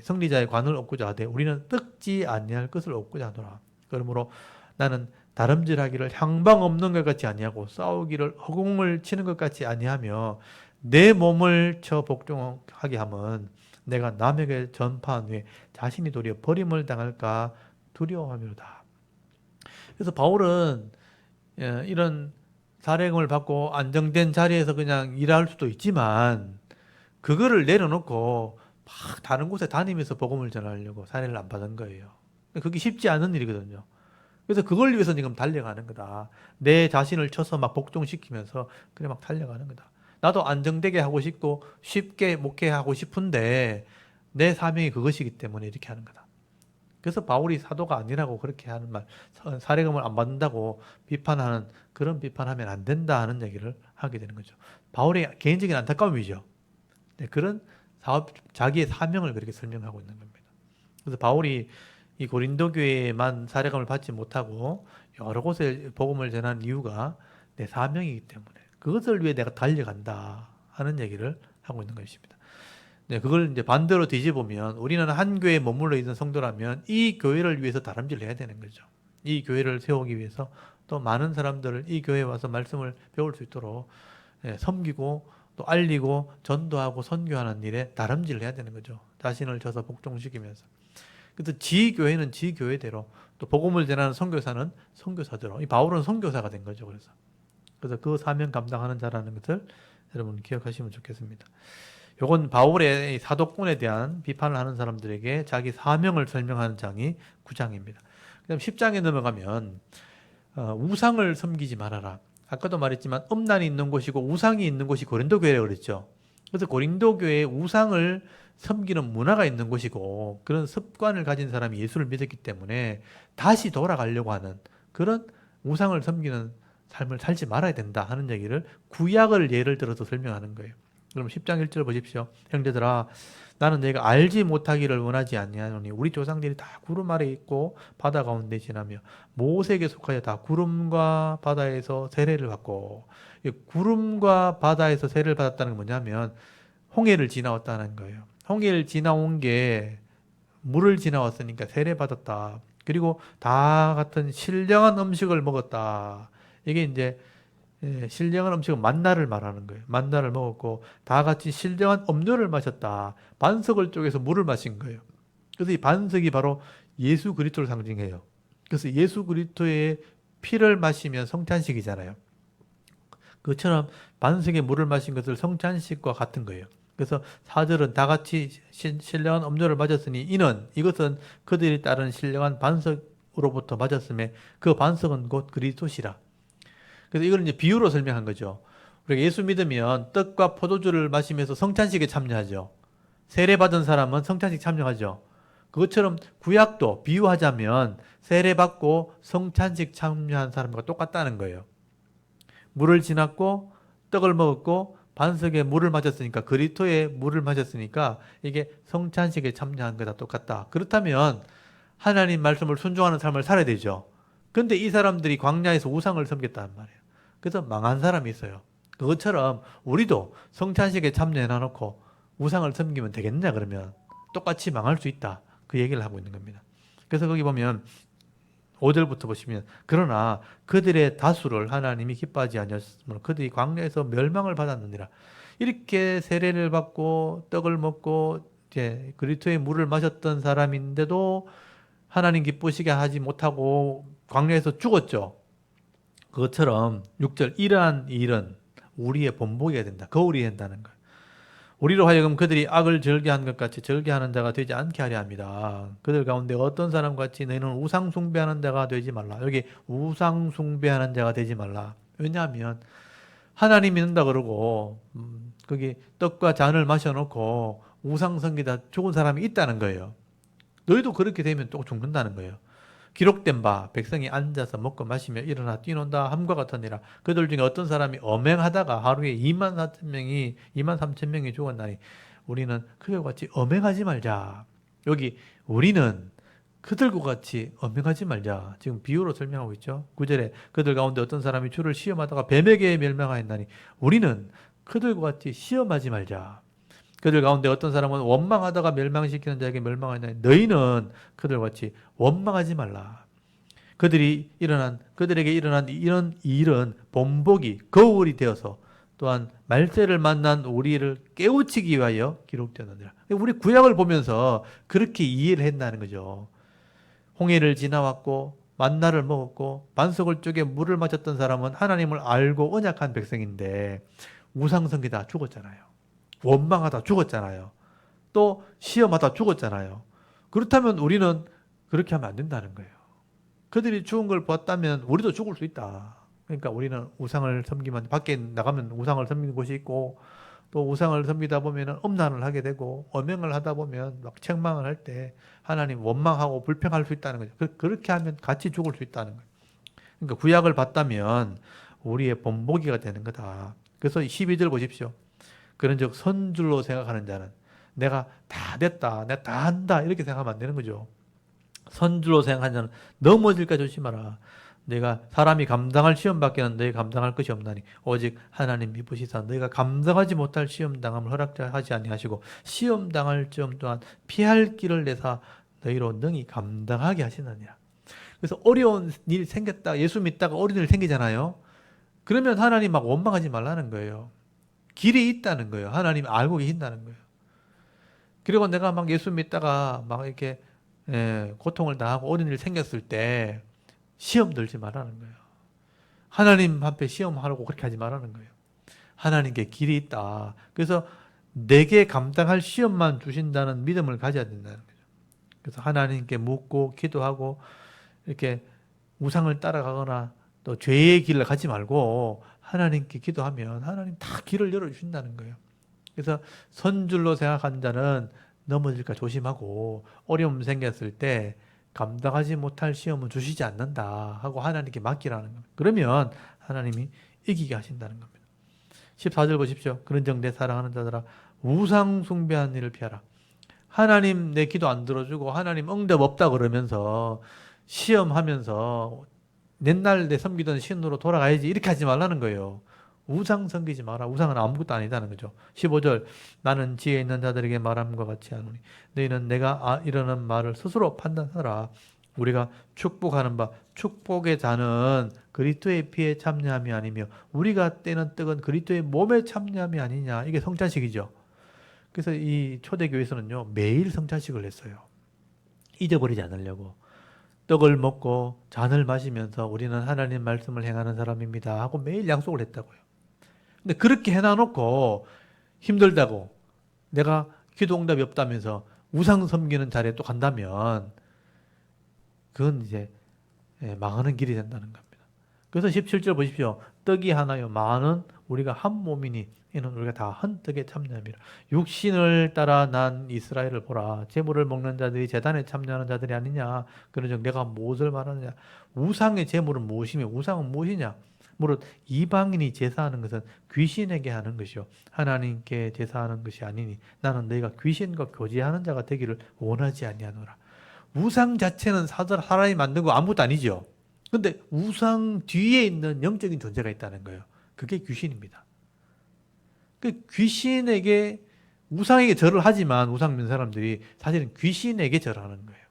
승리자의 관을 얻고자 하되 우리는 떡지 아니할 것을 얻고자 하노라. 그러므로 나는 다름질하기를 향방 없는 것 같이 아니하고 싸우기를 허공을 치는 것 같이 아니하며 내 몸을 쳐 복종하게 하면 내가 남에게 전파한 후에 자신이 도리어 버림을 당할까 두려워함이로다. 그래서 바울은 이런 사령을 받고 안정된 자리에서 그냥 일할 수도 있지만 그거를 내려놓고 막 다른 곳에 다니면서 복음을 전하려고 사례를 안 받은 거예요. 그게 쉽지 않은 일이거든요. 그래서 그걸 위해서 지금 달려가는 거다. 내 자신을 쳐서 막 복종시키면서 그래 막 달려가는 거다. 나도 안정되게 하고 싶고 쉽게 목회하고 싶은데 내 사명이 그것이기 때문에 이렇게 하는 거다. 그래서 바울이 사도가 아니라고 그렇게 하는 말, 사례금을 안 받는다고 비판하는, 그런 비판하면 안 된다 하는 얘기를 하게 되는 거죠. 바울의 개인적인 안타까움이죠. 네, 그런 자기의 사명을 그렇게 설명하고 있는 겁니다. 그래서 바울이 이 고린도 교회에만 사례금을 받지 못하고 여러 곳에 복음을 전하는 이유가 내 사명이기 때문에 그것을 위해 내가 달려간다 하는 얘기를 하고 있는 것입니다. 네, 그걸 이제 반대로 뒤집으면 우리는 한 교회에 머물러 있는 성도라면 이 교회를 위해서 다람쥐를 해야 되는 거죠. 이 교회를 세우기 위해서 또 많은 사람들을 이 교회에 와서 말씀을 배울 수 있도록 섬기고 또 알리고 전도하고 선교하는 일에 다람쥐를 해야 되는 거죠. 자신을 져서 복종시키면서. 그래서 지 교회는 지 교회대로 또 복음을 전하는 선교사는 선교사대로 이 바울은 선교사가 된 거죠. 그래서 그 사명 감당하는 자라는 것을 여러분 기억하시면 좋겠습니다. 요건 바울의 사도권에 대한 비판을 하는 사람들에게 자기 사명을 설명하는 장이 9장입니다. 그다음 10장에 넘어가면 우상을 섬기지 말아라. 아까도 말했지만 음란이 있는 곳이고 우상이 있는 곳이 고린도 교회라고 그랬죠. 그래서 고린도 교회에 우상을 섬기는 문화가 있는 곳이고 그런 습관을 가진 사람이 예수를 믿었기 때문에 다시 돌아가려고 하는 그런 우상을 섬기는 삶을 살지 말아야 된다 하는 얘기를 구약을 예를 들어서 설명하는 거예요. 그럼 10장 1절 보십시오. 형제들아 나는 내가 알지 못하기를 원하지 아니하노니 우리 조상들이 다 구름 아래 있고 바다 가운데 지나며 모세에게 속하여 다 구름과 바다에서 세례를 받고, 구름과 바다에서 세례를 받았다는 건 뭐냐면 홍해를 지나왔다는 거예요. 홍해를 지나온 게 물을 지나왔으니까 세례 받았다. 그리고 다 같은 신령한 음식을 먹었다. 이게 이제 신령한 음식은 만나를 말하는 거예요. 만나를 먹었고 다 같이 신령한 음료를 마셨다. 반석을 쪼개서 물을 마신 거예요. 그래서 이 반석이 바로 예수 그리스도를 상징해요. 그래서 예수 그리스도의 피를 마시면 성찬식이잖아요. 그처럼 반석에 물을 마신 것을 성찬식과 같은 거예요. 그래서 4절은 다 같이 신령한 음료를 마셨으니 이것은 그들이 따른 신령한 반석으로부터 마셨음에 그 반석은 곧 그리스도시라. 그래서 이걸 이제 비유로 설명한 거죠. 우리가 예수 믿으면 떡과 포도주를 마시면서 성찬식에 참여하죠. 세례받은 사람은 성찬식 참여하죠. 그것처럼 구약도 비유하자면 세례받고 성찬식 참여한 사람과 똑같다는 거예요. 물을 지났고 떡을 먹었고 반석에 물을 마셨으니까 그리스도의 물을 마셨으니까 이게 성찬식에 참여한 거다 똑같다. 그렇다면 하나님 말씀을 순종하는 삶을 살아야 되죠. 근데 이 사람들이 광야에서 우상을 섬겼단 말이에요. 그래서 망한 사람이 있어요. 그것처럼 우리도 성찬식에 참여해놔놓고 우상을 섬기면 되겠냐 그러면 똑같이 망할 수 있다. 그 얘기를 하고 있는 겁니다. 그래서 거기 보면 5절부터 보시면 그러나 그들의 다수를 하나님이 기뻐하지 아니하셨으므로 그들이 광야에서 멸망을 받았느니라. 이렇게 세례를 받고 떡을 먹고 이제 그리스도의 물을 마셨던 사람인데도 하나님 기쁘시게 하지 못하고 광야에서 죽었죠. 그것처럼 6절 이러한 일은 우리의 본보기가 된다. 거울이 된다는 거예요. 우리로 하여금 그들이 악을 절개한 것 같이 절개하는 자가 되지 않게 하려 합니다. 그들 가운데 어떤 사람 같이 너희는 우상 숭배하는 자가 되지 말라. 여기 우상 숭배하는 자가 되지 말라. 왜냐하면 하나님 믿는다 그러고 거기 떡과 잔을 마셔놓고 우상 섬기다 죽은 사람이 있다는 거예요. 너희도 그렇게 되면 또 죽는다는 거예요. 기록된 바 백성이 앉아서 먹고 마시며 일어나 뛰논다 함과 같으니라. 그들 중에 어떤 사람이 엄행하다가 하루에 2만 4천 명이 2만 3천 명이 죽었나니 우리는 그들과 같이 엄행하지 말자. 여기 우리는 그들과 같이 엄행하지 말자. 지금 비유로 설명하고 있죠. 9절에 그들 가운데 어떤 사람이 주를 시험하다가 뱀에게 멸망하였나니 우리는 그들과 같이 시험하지 말자. 그들 가운데 어떤 사람은 원망하다가 멸망시키는 자에게 멸망하였나니 너희는 그들과 같이 원망하지 말라. 그들에게 일어난 이런 일은 본보기 거울이 되어서 또한 말세를 만난 우리를 깨우치기 위하여 기록되었느니라. 우리 구약을 보면서 그렇게 이해를 했다는 거죠. 홍해를 지나왔고 만나를 먹었고 반석을 쪼개 물을 마셨던 사람은 하나님을 알고 언약한 백성인데 우상숭배다 죽었잖아요. 원망하다 죽었잖아요. 또 시험하다 죽었잖아요. 그렇다면 우리는 그렇게 하면 안 된다는 거예요. 그들이 죽은 걸 봤다면 우리도 죽을 수 있다. 그러니까 우리는 우상을 섬기면 밖에 나가면 우상을 섬기는 곳이 있고 또 우상을 섬기다 보면 엄난을 하게 되고 엄행을 하다 보면 막 책망을 할 때 하나님 원망하고 불평할 수 있다는 거죠. 그렇게 하면 같이 죽을 수 있다는 거예요. 그러니까 구약을 봤다면 우리의 본보기가 되는 거다. 그래서 12절 보십시오. 그런즉 선줄로 생각하는 자는 내가 다 됐다, 내가 다 한다 이렇게 생각하면 안 되는 거죠. 선줄로 생각하는 자는 넘어질까 조심하라. 내가 사람이 감당할 시험 밖에는 너희 감당할 것이 없나니 오직 하나님 미쁘시사 너희가 감당하지 못할 시험 당함을 허락하지 아니하시고 시험 당할 점 또한 피할 길을 내사 너희로 능히 감당하게 하시느니라. 그래서 어려운 일 생겼다 예수 믿다가 어려운 일 생기잖아요. 그러면 하나님 막 원망하지 말라는 거예요. 길이 있다는 거예요. 하나님 알고 계신다는 거예요. 그리고 내가 막 예수 믿다가 막 이렇게 고통을 당하고 어려운 일 생겼을 때 시험 들지 말라는 거예요. 하나님 앞에 시험하라고 그렇게 하지 말라는 거예요. 하나님께 길이 있다. 그래서 내게 감당할 시험만 주신다는 믿음을 가져야 된다는 거죠. 그래서 하나님께 묻고 기도하고 이렇게 우상을 따라가거나 또 죄의 길을 가지 말고 하나님께 기도하면 하나님 다 길을 열어주신다는 거예요. 그래서 선줄로 생각한 자는 넘어질까 조심하고 어려움 생겼을 때 감당하지 못할 시험은 주시지 않는다 하고 하나님께 맡기라는 겁니다. 그러면 하나님이 이기게 하신다는 겁니다. 14절 보십시오. 그런즉 내 사랑하는 자들아 우상 숭배하는 일을 피하라. 하나님 내 기도 안 들어주고 하나님 응답 없다 그러면서 시험하면서 옛날 내 섬기던 신으로 돌아가야지 이렇게 하지 말라는 거예요. 우상 섬기지 마라. 우상은 아무것도 아니다는 거죠. 15절 나는 지혜 있는 자들에게 말함과 같이 하노니 너희는 내가 이러는 말을 스스로 판단하라. 우리가 축복하는 바 축복의 잔은 그리스도의 피에 참여함이 아니며 우리가 떼는 떡은 그리스도의 몸에 참여함이 아니냐. 이게 성찬식이죠. 그래서 이 초대교회에서는요 매일 성찬식을 했어요. 잊어버리지 않으려고. 떡을 먹고 잔을 마시면서 우리는 하나님 말씀을 행하는 사람입니다 하고 매일 약속을 했다고요. 근데 그렇게 해놔놓고 힘들다고 내가 기도 응답이 없다면서 우상 섬기는 자리에 또 간다면 그건 이제 망하는 길이 된다는 겁니다. 그래서 17절 보십시오. 떡이 하나요 많은 우리가 한 몸이니 이는 우리가 다 한 떡에 참여함이라. 육신을 따라 난 이스라엘을 보라. 제물을 먹는 자들이 제단에 참여하는 자들이 아니냐. 그러즉 내가 무엇을 말하느냐. 우상의 제물은 무엇이며 우상은 무엇이냐. 무릇 이방인이 제사하는 것은 귀신에게 하는 것이요 하나님께 제사하는 것이 아니니 나는 너희가 귀신과 교제하는 자가 되기를 원하지 아니하노라. 우상 자체는 사람이 만든 거 아무것도 아니죠. 근데 우상 뒤에 있는 영적인 존재가 있다는 거예요. 그게 귀신입니다. 그 귀신에게 우상에게 절을 하지만 우상 믿는 사람들이 사실은 귀신에게 절하는 거예요.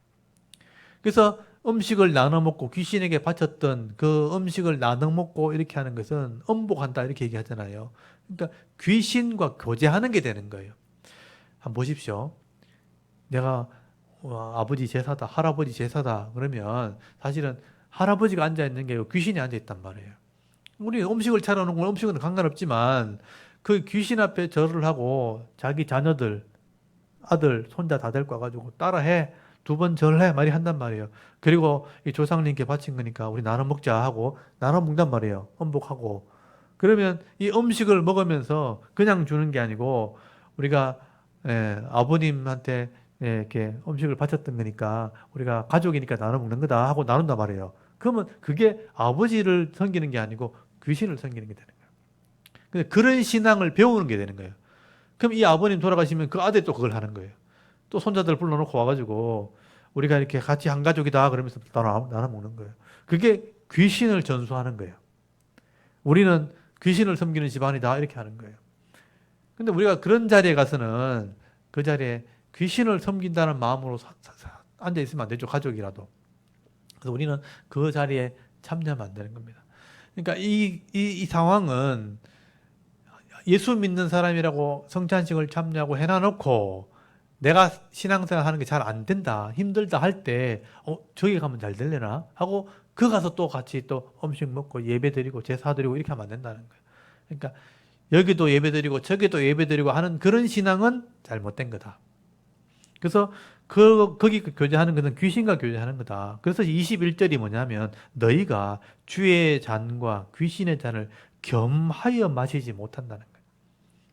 그래서 음식을 나눠 먹고 귀신에게 바쳤던 그 음식을 나눠 먹고 이렇게 하는 것은 음복한다 이렇게 얘기하잖아요. 그러니까 귀신과 교제하는 게 되는 거예요. 한번 보십시오. 내가 아버지 제사다, 할아버지 제사다 그러면 사실은 할아버지가 앉아있는 게 귀신이 앉아있단 말이에요. 우리 음식을 차려놓은 건 음식은 상관없지만 그 귀신 앞에 절을 하고 자기 자녀들, 아들, 손자 다 데리고 와가지고 따라해. 2번 절해 말이 한단 말이에요. 그리고 이 조상님께 바친 거니까 우리 나눠 먹자 하고 나눠 먹단 말이에요. 음복하고. 그러면 이 음식을 먹으면서 그냥 주는 게 아니고 우리가 아버님한테 이렇게 음식을 바쳤던 거니까 우리가 가족이니까 나눠 먹는 거다 하고 나눈단 말이에요. 그러면 그게 아버지를 섬기는 게 아니고 귀신을 섬기는 게 되는 거예요. 근데 그런 신앙을 배우는 게 되는 거예요. 그럼 이 아버님 돌아가시면 그 아들이 또 그걸 하는 거예요. 또 손자들 불러놓고 와가지고 우리가 이렇게 같이 한 가족이다 그러면서 나눠 먹는 거예요. 그게 귀신을 전수하는 거예요. 우리는 귀신을 섬기는 집안이다 이렇게 하는 거예요. 근데 우리가 그런 자리에 가서는 그 자리에 귀신을 섬긴다는 마음으로 앉아 있으면 안 되죠. 가족이라도. 그래서 우리는 그 자리에 참여하면 안 되는 겁니다. 그러니까 이 상황은 예수 믿는 사람이라고 성찬식을 참여하고 해놔놓고 내가 신앙생활 하는 게 잘 안 된다, 힘들다 할 때, 저기 가면 잘 되려나? 하고 그 가서 또 같이 또 음식 먹고 예배 드리고 제사 드리고 이렇게 하면 안 된다는 거예요. 그러니까 여기도 예배 드리고 저기도 예배 드리고 하는 그런 신앙은 잘못된 거다. 그래서 거기 교제하는 것은 귀신과 교제하는 거다. 그래서 21절이 뭐냐면 너희가 주의 잔과 귀신의 잔을 겸하여 마시지 못한다는 거예요.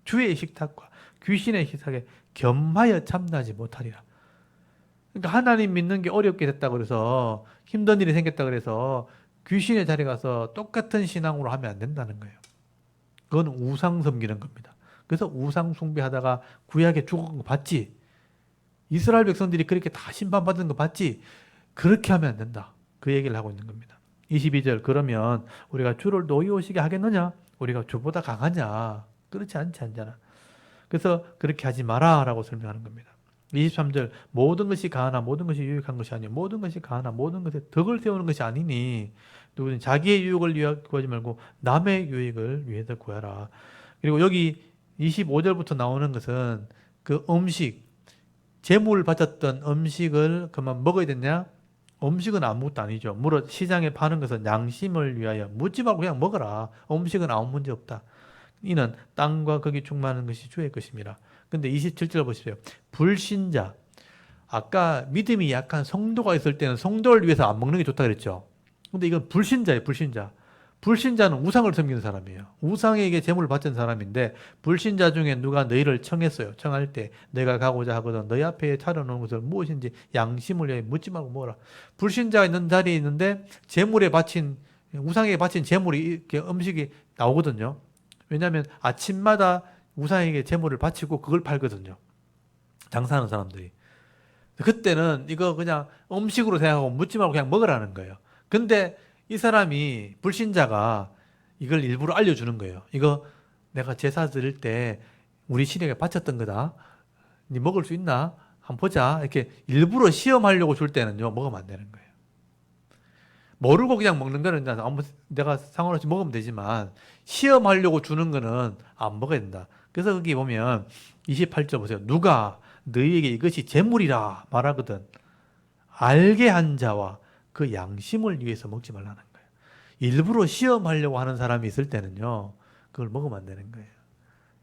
주의 식탁과 귀신의 식탁에 겸하여 참나지 못하리라. 그러니까 하나님 믿는 게 어렵게 됐다 그래서 힘든 일이 생겼다 그래서 귀신의 자리에 가서 똑같은 신앙으로 하면 안 된다는 거예요. 그건 우상 섬기는 겁니다. 그래서 우상 숭배하다가 구약에 죽은 거 봤지? 이스라엘 백성들이 그렇게 다 심판받은 거 봤지? 그렇게 하면 안 된다. 그 얘기를 하고 있는 겁니다. 22절 그러면 우리가 주를 노여우시게 하겠느냐? 우리가 주보다 강하냐? 그렇지 않잖아. 그래서 그렇게 하지 마라 라고 설명하는 겁니다. 23절 모든 것이 가하나 모든 것이 유익한 것이 아니요 모든 것이 가하나 모든 것에 덕을 세우는 것이 아니니 누구든 자기의 유익을 위하여 구하지 말고 남의 유익을 위해서 구하라. 그리고 여기 25절부터 나오는 것은 그 음식 제물 바쳤던 음식을 그만 먹어야 되냐? 음식은 아무것도 아니죠. 물어 시장에 파는 것은 양심을 위하여 묻지 말고 그냥 먹어라. 음식은 아무 문제 없다. 이는 땅과 거기 충만한 것이 주의 것입니다. 근데 27절 보십시오. 불신자. 아까 믿음이 약한 성도가 있을 때는 성도를 위해서 안 먹는 게 좋다 그랬죠. 근데 이건 불신자예요, 불신자. 불신자는 우상을 섬기는 사람이에요. 우상에게 제물을 바친 사람인데 불신자 중에 누가 너희를 청했어요. 청할 때 내가 가고자 하거든 너희 앞에 차려놓은 것을 무엇인지 양심을 위해 묻지 말고 먹어라. 불신자가 있는 자리에 있는데 제물에 바친 우상에게 바친 제물이 이렇게 음식이 나오거든요. 왜냐하면 아침마다 우상에게 제물을 바치고 그걸 팔거든요. 장사하는 사람들이. 그때는 이거 그냥 음식으로 생각하고 묻지 말고 그냥 먹으라는 거예요. 근데 이 사람이 불신자가 이걸 일부러 알려주는 거예요. 이거 내가 제사 드릴 때 우리 신에게 바쳤던 거다. 네 먹을 수 있나? 한번 보자. 이렇게 일부러 시험하려고 줄 때는요. 먹으면 안 되는 거예요. 모르고 그냥 먹는 거는 아무 내가 상관없이 먹으면 되지만 시험하려고 주는 거는 안 먹어야 된다. 그래서 거기 보면 28절 보세요. 누가 너희에게 이것이 재물이라 말하거든 알게 한 자와 그 양심을 위해서 먹지 말라는 거예요. 일부러 시험하려고 하는 사람이 있을 때는요. 그걸 먹으면 안 되는 거예요.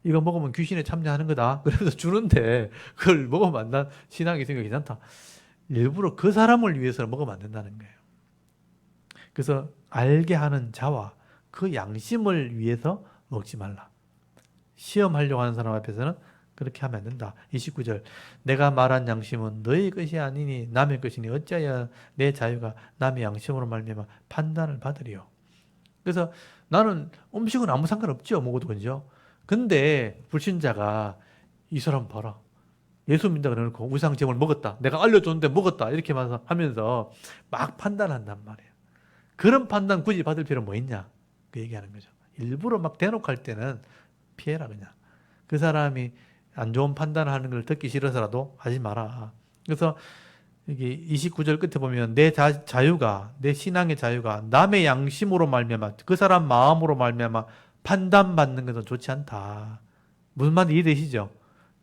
이거 먹으면 귀신에 참여하는 거다. 그래서 주는데 그걸 먹으면 안 돼. 신앙이 생겨 괜찮다. 일부러 그 사람을 위해서 먹으면 안 된다는 거예요. 그래서 알게 하는 자와 그 양심을 위해서 먹지 말라. 시험하려고 하는 사람 앞에서는 그렇게 하면 안 된다. 29절 내가 말한 양심은 너희 것이 아니니 남의 것이니 어찌하여 내 자유가 남의 양심으로 말미암아 판단을 받으리요. 그래서 나는 음식은 아무 상관없죠. 먹어도 그죠. 근데 불신자가 이 사람 봐라. 예수 믿는다 그래놓고 우상 제물 먹었다. 내가 알려줬는데 먹었다. 이렇게 하면서 막 판단한단 말이에요. 그런 판단 굳이 받을 필요 뭐 있냐? 그 얘기하는 거죠. 일부러 막 대놓고 할 때는 피해라 그냥. 그 사람이 안 좋은 판단을 하는 걸 듣기 싫어서라도 하지 마라. 그래서 여기 29절 끝에 보면 내 자유가 내 신앙의 자유가 남의 양심으로 말미암아 그 사람 마음으로 말미암아 판단받는 것은 좋지 않다. 무슨 말인지 이해되시죠?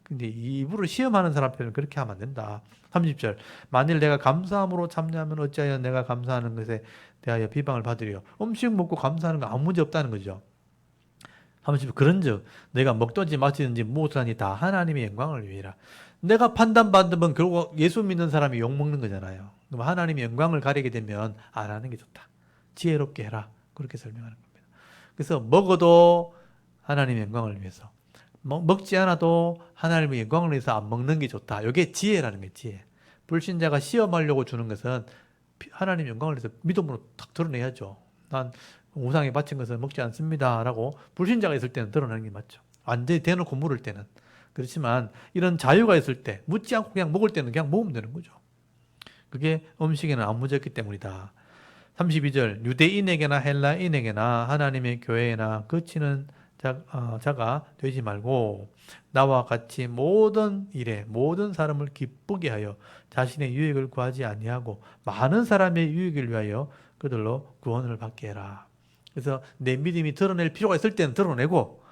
근데 입으로 시험하는 사람 편은 그렇게 하면 안 된다. 30절 만일 내가 감사함으로 참여하면 어찌하여 내가 감사하는 것에 대하여 비방을 받으리요. 음식 먹고 감사하는 거 아무 문제 없다는 거죠. 30절 그런즉 내가 먹든지 마시든지 무엇하니 다 하나님의 영광을 위해라. 내가 판단받으면 결국 예수 믿는 사람이 욕먹는 거잖아요. 그럼 하나님의 영광을 가리게 되면 안 하는 게 좋다. 지혜롭게 해라. 그렇게 설명하는 겁니다. 그래서 먹어도 하나님의 영광을 위해서, 먹지 않아도 하나님의 영광을 위해서 안 먹는 게 좋다. 이게 지혜라는 게 지혜. 불신자가 시험하려고 주는 것은 하나님의 영광을 위해서 믿음으로 탁 드러내야죠. 난 우상에 바친 것을 먹지 않습니다. 라고 불신자가 있을 때는 드러내는 게 맞죠. 완전히 대놓고 물을 때는. 그렇지만 이런 자유가 있을 때, 묻지 않고 그냥 먹을 때는 그냥 먹으면 되는 거죠. 그게 음식에는 안 묻었기 때문이다. 32절, 유대인에게나 헬라인에게나 하나님의 교회에나 그치는 자가 되지 말고 나와 같이 모든 일에 모든 사람을 기쁘게 하여 자신의 유익을 구하지 아니하고 많은 사람의 유익을 위하여 그들로 구원을 받게 해라. 그래서 내 믿음이 드러낼 필요가 있을 때는 드러내고,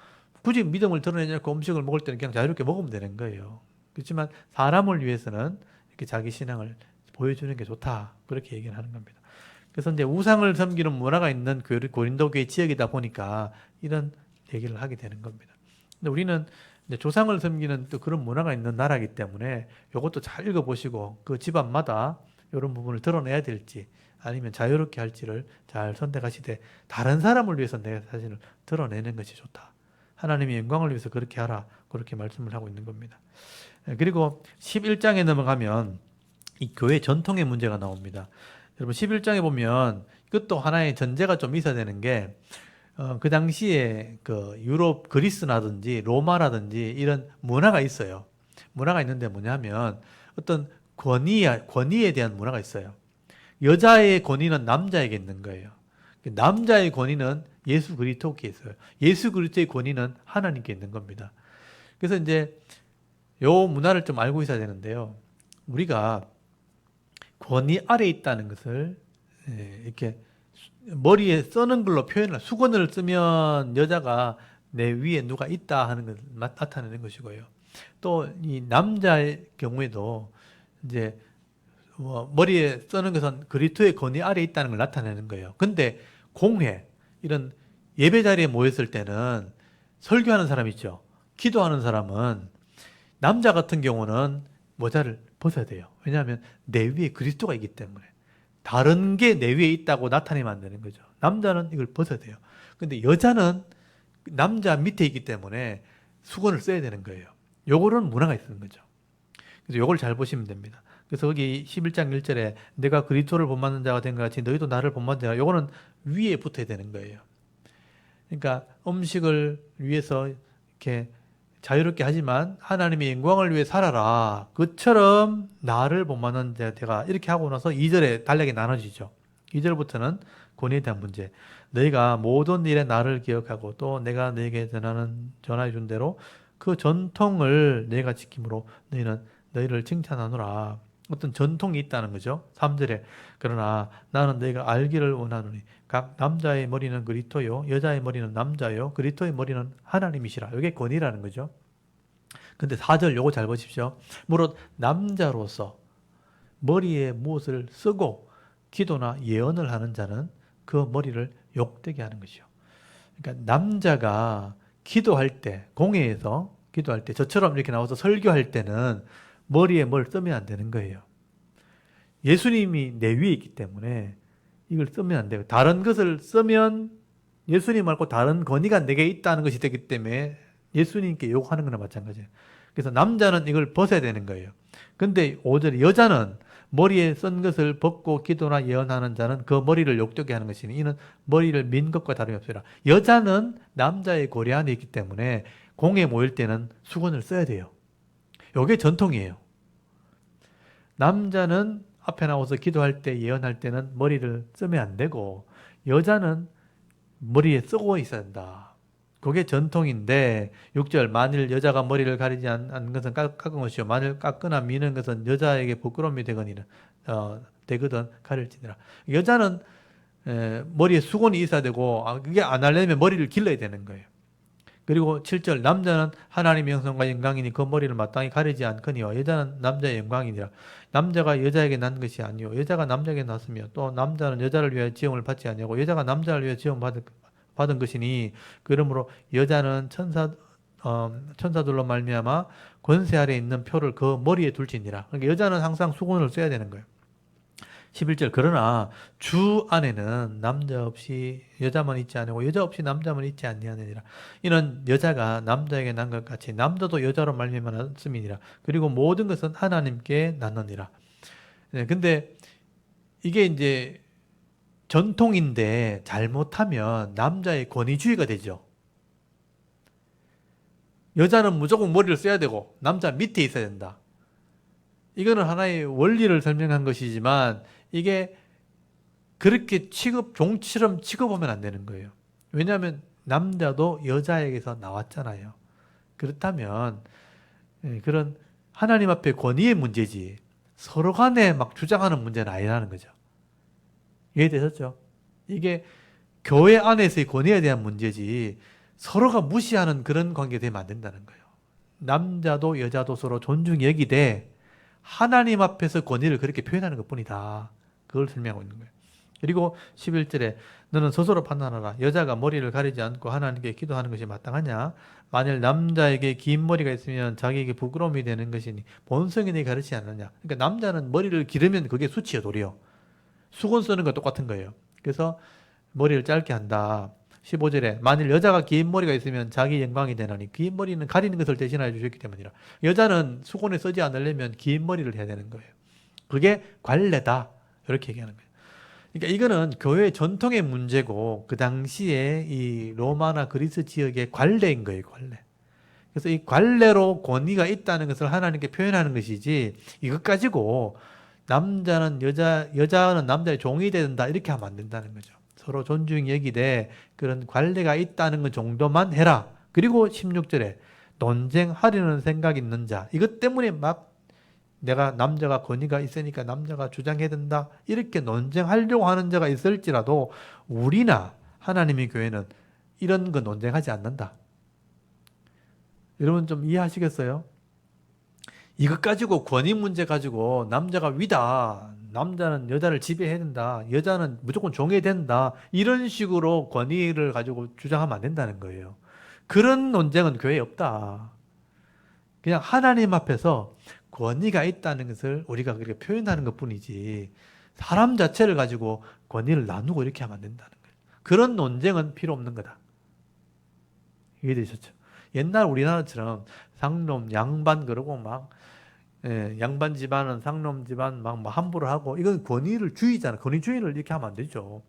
굳이 믿음을 드러내지 않고 음식을 먹을 때는 그냥 자유롭게 먹으면 되는 거예요. 그렇지만 사람을 위해서는 이렇게 자기 신앙을 보여주는 게 좋다. 그렇게 얘기를 하는 겁니다. 그래서 이제 우상을 섬기는 문화가 있는 고린도 교회 지역이다 보니까 이런 얘기를 하게 되는 겁니다. 근데 우리는 이제 조상을 섬기는 또 그런 문화가 있는 나라이기 때문에 이것도 잘 읽어보시고 그 집안마다 이런 부분을 드러내야 될지 아니면 자유롭게 할지를 잘 선택하시되, 다른 사람을 위해서 내 자신을 드러내는 것이 좋다. 하나님의 영광을 위해서 그렇게 하라. 그렇게 말씀을 하고 있는 겁니다. 그리고 11장에 넘어가면 이 교회 전통의 문제가 나옵니다. 여러분 11장에 보면 이것도 하나의 전제가 좀 있어야 되는 게, 그 당시에 그 유럽 그리스라든지 로마라든지 이런 문화가 있어요. 문화가 있는데 뭐냐면 어떤 권위에 대한 문화가 있어요. 여자의 권위는 남자에게 있는 거예요. 남자의 권위는 예수 그리스도께 있어요. 예수 그리스도의 권위는 하나님께 있는 겁니다. 그래서 이제 요 문화를 좀 알고 있어야 되는데요. 우리가 권위 아래에 있다는 것을 이렇게 머리에 쓰는 걸로 표현을, 수건을 쓰면 여자가 내 위에 누가 있다 하는 것을 나타내는 것이고요. 또 이 남자의 경우에도 이제 머리에 쓰는 것은 그리스도의 권위 아래에 있다는 걸 나타내는 거예요. 근데 공회, 이런 예배 자리에 모였을 때는 설교하는 사람 있죠. 기도하는 사람은 남자 같은 경우는 모자를 벗어야 돼요. 왜냐하면 내 위에 그리스도가 있기 때문에. 다른 게 내 위에 있다고 나타내면 안 되는 거죠. 남자는 이걸 벗어야 돼요. 근데 여자는 남자 밑에 있기 때문에 수건을 써야 되는 거예요. 요거는 문화가 있는 거죠. 그래서 요걸 잘 보시면 됩니다. 그래서 거기 11장 1절에 내가 그리스도를 본받는 자가 된 것 같이 너희도 나를 본받는 자가, 요거는 위에 붙어야 되는 거예요. 그러니까 음식을 위해서 이렇게 자유롭게 하지만 하나님의 영광을 위해 살아라. 그처럼 나를 본받는 자가, 이렇게 하고 나서 2절에 단락이 나눠지죠. 2절부터는 권위에 대한 문제. 너희가 모든 일에 나를 기억하고 또 내가 너에게 전하여 준 대로 그 전통을 내가 지킴으로 너희는 너희를 칭찬하노라. 어떤 전통이 있다는 거죠. 3절에 그러나 나는 너희가 알기를 원하노니 각 남자의 머리는 그리스도요 여자의 머리는 남자요 그리스도의 머리는 하나님이시라. 이게 권위라는 거죠. 근데 4절 요거 잘 보십시오. 무릇 남자로서 머리에 무엇을 쓰고 기도나 예언을 하는 자는 그 머리를 욕되게 하는 것이요. 그러니까 남자가 기도할 때, 공회에서 기도할 때, 저처럼 이렇게 나와서 설교할 때는 머리에 뭘 쓰면 안 되는 거예요. 예수님이 내 위에 있기 때문에 이걸 쓰면 안 돼요. 다른 것을 쓰면 예수님 말고 다른 권위가 내게 있다는 것이 되기 때문에 예수님께 욕하는 거나 마찬가지예요. 그래서 남자는 이걸 벗어야 되는 거예요. 근데 5절에 여자는 머리에 쓴 것을 벗고 기도나 예언하는 자는 그 머리를 욕되게 하는 것이니 이는 머리를 민 것과 다름이 없으라. 여자는 남자의 고려 안에 있기 때문에 공에 모일 때는 수건을 써야 돼요. 이게 전통이에요. 남자는 앞에 나와서 기도할 때 예언할 때는 머리를 쓰면 안 되고 여자는 머리에 쓰고 있어야 한다. 그게 전통인데 6절 만일 여자가 머리를 가리지 않는 것은 깎은 것이요 만일 깎거나 미는 것은 여자에게 부끄러움이 되거든 가릴지니라. 여자는 머리에 수건이 있어야 되고 그게 안 하려면 머리를 길러야 되는 거예요. 그리고 7절 남자는 하나님의 형상과 영광이니 그 머리를 마땅히 가리지 않거니와 여자는 남자의 영광이니라. 남자가 여자에게 난 것이 아니요 여자가 남자에게 났으며 또 남자는 여자를 위하여 지음을 받지 아니하고 여자가 남자를 위하여 지음 받은 것이니 그러므로 여자는 천사들로 말미암아 권세 아래 있는 표를 그 머리에 둘지니라. 그러니까 여자는 항상 수건을 써야 되는 거예요. 11절 그러나 주 안에는 남자 없이 여자만 있지 아니고 여자 없이 남자만 있지 아니하느니라. 이는 여자가 남자에게 난 것 같이 남자도 여자로 말미암아 났음이니라. 그리고 모든 것은 하나님께 났느니라. 네, 근데 이게 이제 전통인데 잘못하면 남자의 권위주의가 되죠. 여자는 무조건 머리를 써야 되고 남자 밑에 있어야 된다. 이거는 하나의 원리를 설명한 것이지만 이게 그렇게 종처럼 취급하면 안 되는 거예요. 왜냐하면 남자도 여자에게서 나왔잖아요. 그렇다면 그런 하나님 앞에 권위의 문제지 서로 간에 막 주장하는 문제는 아니라는 거죠. 이해되셨죠? 이게 교회 안에서의 권위에 대한 문제지 서로가 무시하는 그런 관계가 되면 안 된다는 거예요. 남자도 여자도 서로 존중히 여기되 하나님 앞에서 권위를 그렇게 표현하는 것뿐이다. 그걸 설명하고 있는 거예요. 그리고 11절에 너는 스스로 판단하라. 여자가 머리를 가리지 않고 하나님께 기도하는 것이 마땅하냐? 만일 남자에게 긴 머리가 있으면 자기에게 부끄러움이 되는 것이니 본성이 내게 가르치지 않느냐? 그러니까 남자는 머리를 기르면 그게 수치요, 도리요. 수건 쓰는 거 똑같은 거예요. 그래서 머리를 짧게 한다. 15절에 만일 여자가 긴 머리가 있으면 자기 영광이 되나니 긴 머리는 가리는 것을 대신하여 주셨기 때문이라. 여자는 수건에 쓰지 않으려면 긴 머리를 해야 되는 거예요. 그게 관례다. 이렇게 얘기하는 거예요. 그러니까 이거는 교회 전통의 문제고 그 당시에 이 로마나 그리스 지역의 관례인 거예요. 관례. 그래서 이 관례로 권위가 있다는 것을 하나님께 표현하는 것이지 이것 가지고 남자는 여자는 남자의 종이 된다 이렇게 하면 안 된다는 거죠. 서로 존중히 여기되 그런 관례가 있다는 것 정도만 해라. 그리고 16절에 논쟁하려는 생각이 있는 자. 이것 때문에 막 내가 남자가 권위가 있으니까 남자가 주장해야 된다. 이렇게 논쟁하려고 하는 자가 있을지라도 우리나 하나님의 교회는 이런 거 논쟁하지 않는다. 여러분 좀 이해하시겠어요? 이것 가지고 권위 문제 가지고 남자가 위다. 남자는 여자를 지배해야 된다. 여자는 무조건 종해야 된다. 이런 식으로 권위를 가지고 주장하면 안 된다는 거예요. 그런 논쟁은 교회에 없다. 그냥 하나님 앞에서 권위가 있다는 것을 우리가 그렇게 표현하는 것 뿐이지 사람 자체를 가지고 권위를 나누고 이렇게 하면 안 된다는 거예요. 그런 논쟁은 필요 없는 거다. 이해되셨죠? 옛날 우리나라처럼 상놈, 양반 그러고 막 양반 집안은 상놈 집안 막 함부로 하고 이건 권위를 주의잖아. 권위주의를 이렇게 하면 안 되죠.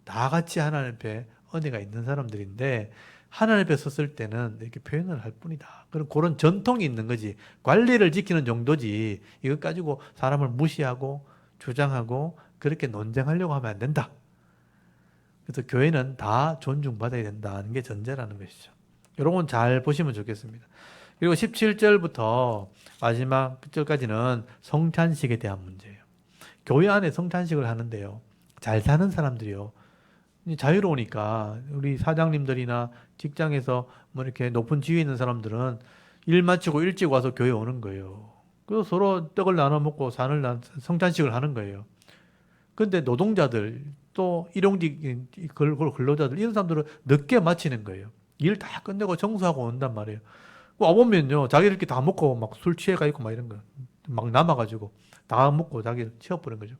다 같이 하나님 앞에 은혜가 있는 사람들인데 하나님 앞에 섰을 때는 이렇게 표현을 할 뿐이다. 그런 전통이 있는 거지. 관리를 지키는 정도지. 이것 가지고 사람을 무시하고 주장하고 그렇게 논쟁하려고 하면 안 된다. 그래서 교회는 다 존중받아야 된다는 게 전제라는 것이죠. 이런 건 잘 보시면 좋겠습니다. 그리고 17절부터 마지막 절까지는 성찬식에 대한 문제예요. 교회 안에 성찬식을 하는데요. 잘 사는 사람들이요. 자유로우니까 우리 사장님들이나 직장에서 뭐 이렇게 높은 지위에 있는 사람들은 일 마치고 일찍 와서 교회 오는 거예요. 그래서 서로 떡을 나눠 먹고 성찬식을 하는 거예요. 그런데 노동자들 또 일용직 근로자들 이런 사람들은 늦게 마치는 거예요. 일 다 끝내고 정수하고 온단 말이에요. 와보면요, 자기들끼리 다 먹고 막 술 취해가 있고 막 이런 거. 막 남아가지고 다 먹고 자기를 치워버린 거죠.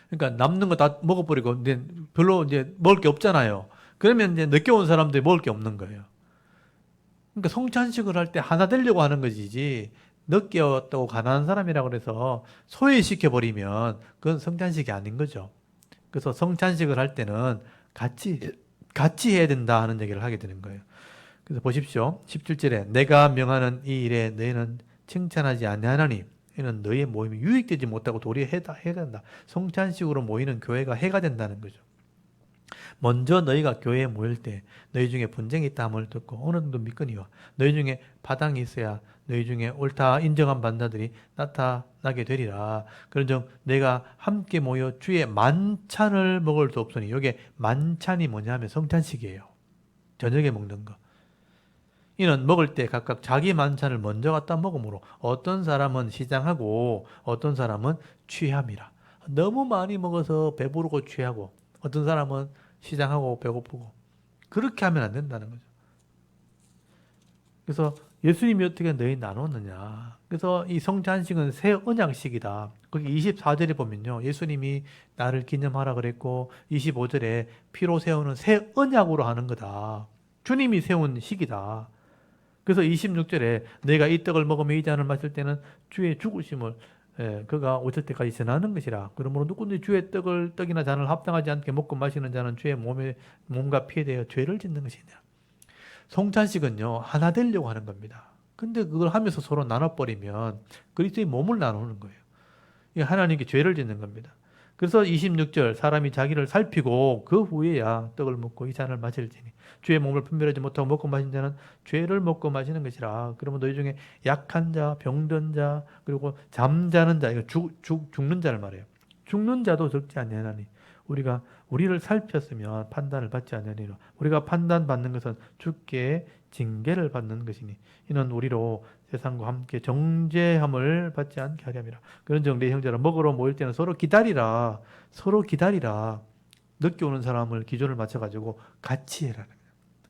그러니까 남는 거 다 먹어버리고 이제 별로 이제 먹을 게 없잖아요. 그러면 이제 늦게 온 사람들이 먹을 게 없는 거예요. 그러니까 성찬식을 할 때 하나 되려고 하는 것이지 늦게 왔다고 가난한 사람이라고 그래서 소외시켜버리면 그건 성찬식이 아닌 거죠. 그래서 성찬식을 할 때는 같이 해야 된다 하는 얘기를 하게 되는 거예요. 그래서 보십시오. 17절에 내가 명하는 이 일에 너희는 칭찬하지 아니하나니 이는 너희의 모임이 유익되지 못하고 도리어 해가 된다. 성찬식으로 모이는 교회가 해가 된다는 거죠. 먼저 너희가 교회에 모일 때 너희 중에 분쟁이 있다 함을 듣고 어느 정도 믿거니와 너희 중에 바당이 있어야 너희 중에 옳다 인정한 반자들이 나타나게 되리라. 그런즉 내가 함께 모여 주의 만찬을 먹을 수 없으니 이게 만찬이 뭐냐 하면 성찬식이에요. 저녁에 먹는 거. 이는 먹을 때 각각 자기 만찬을 먼저 갖다 먹으므로 어떤 사람은 시장하고 어떤 사람은 취함이라. 너무 많이 먹어서 배부르고 취하고 어떤 사람은 시장하고 배고프고 그렇게 하면 안 된다는 거죠. 그래서 예수님이 어떻게 너희 나눴느냐. 그래서 이 성찬식은 새 언약식이다. 거기 24절에 보면요. 예수님이 나를 기념하라 그랬고 25절에 피로 세우는 새 언약으로 하는 거다. 주님이 세운 식이다. 그래서 26절에 내가 이 떡을 먹으며 이 잔을 마실 때는 주의 죽으심을 그가 오실 때까지 전하는 것이라. 그러므로 누구든지 주의 떡이나 잔을 합당하지 않게 먹고 마시는 자는 주의 몸과 피에 대해 죄를 짓는 것이냐. 성찬식은요, 하나 되려고 하는 겁니다. 근데 그걸 하면서 서로 나눠버리면 그리스도의 몸을 나누는 거예요. 이게 하나님께 죄를 짓는 겁니다. 그래서 26절 사람이 자기를 살피고 그 후에야 떡을 먹고 이 잔을 마실지니 주의 몸을 분별하지 못하고 먹고 마신 자는 죄를 먹고 마시는 것이라. 그러면 너희 중에 약한 자, 병든 자, 그리고 잠자는 자, 이거 죽는 자를 말해요. 죽는 자도 적지 아니하나니 우리를 살폈으면 판단을 받지 아니하니라. 우리가 판단받는 것은 주께 징계를 받는 것이니 이는 우리로 세상과 함께 정죄함을 받지 않게 하려 함이라. 그런즉 내 형제라 먹으러 모일 때는 서로 기다리라. 늦게 오는 사람을 기준을 맞춰가지고 같이 해라.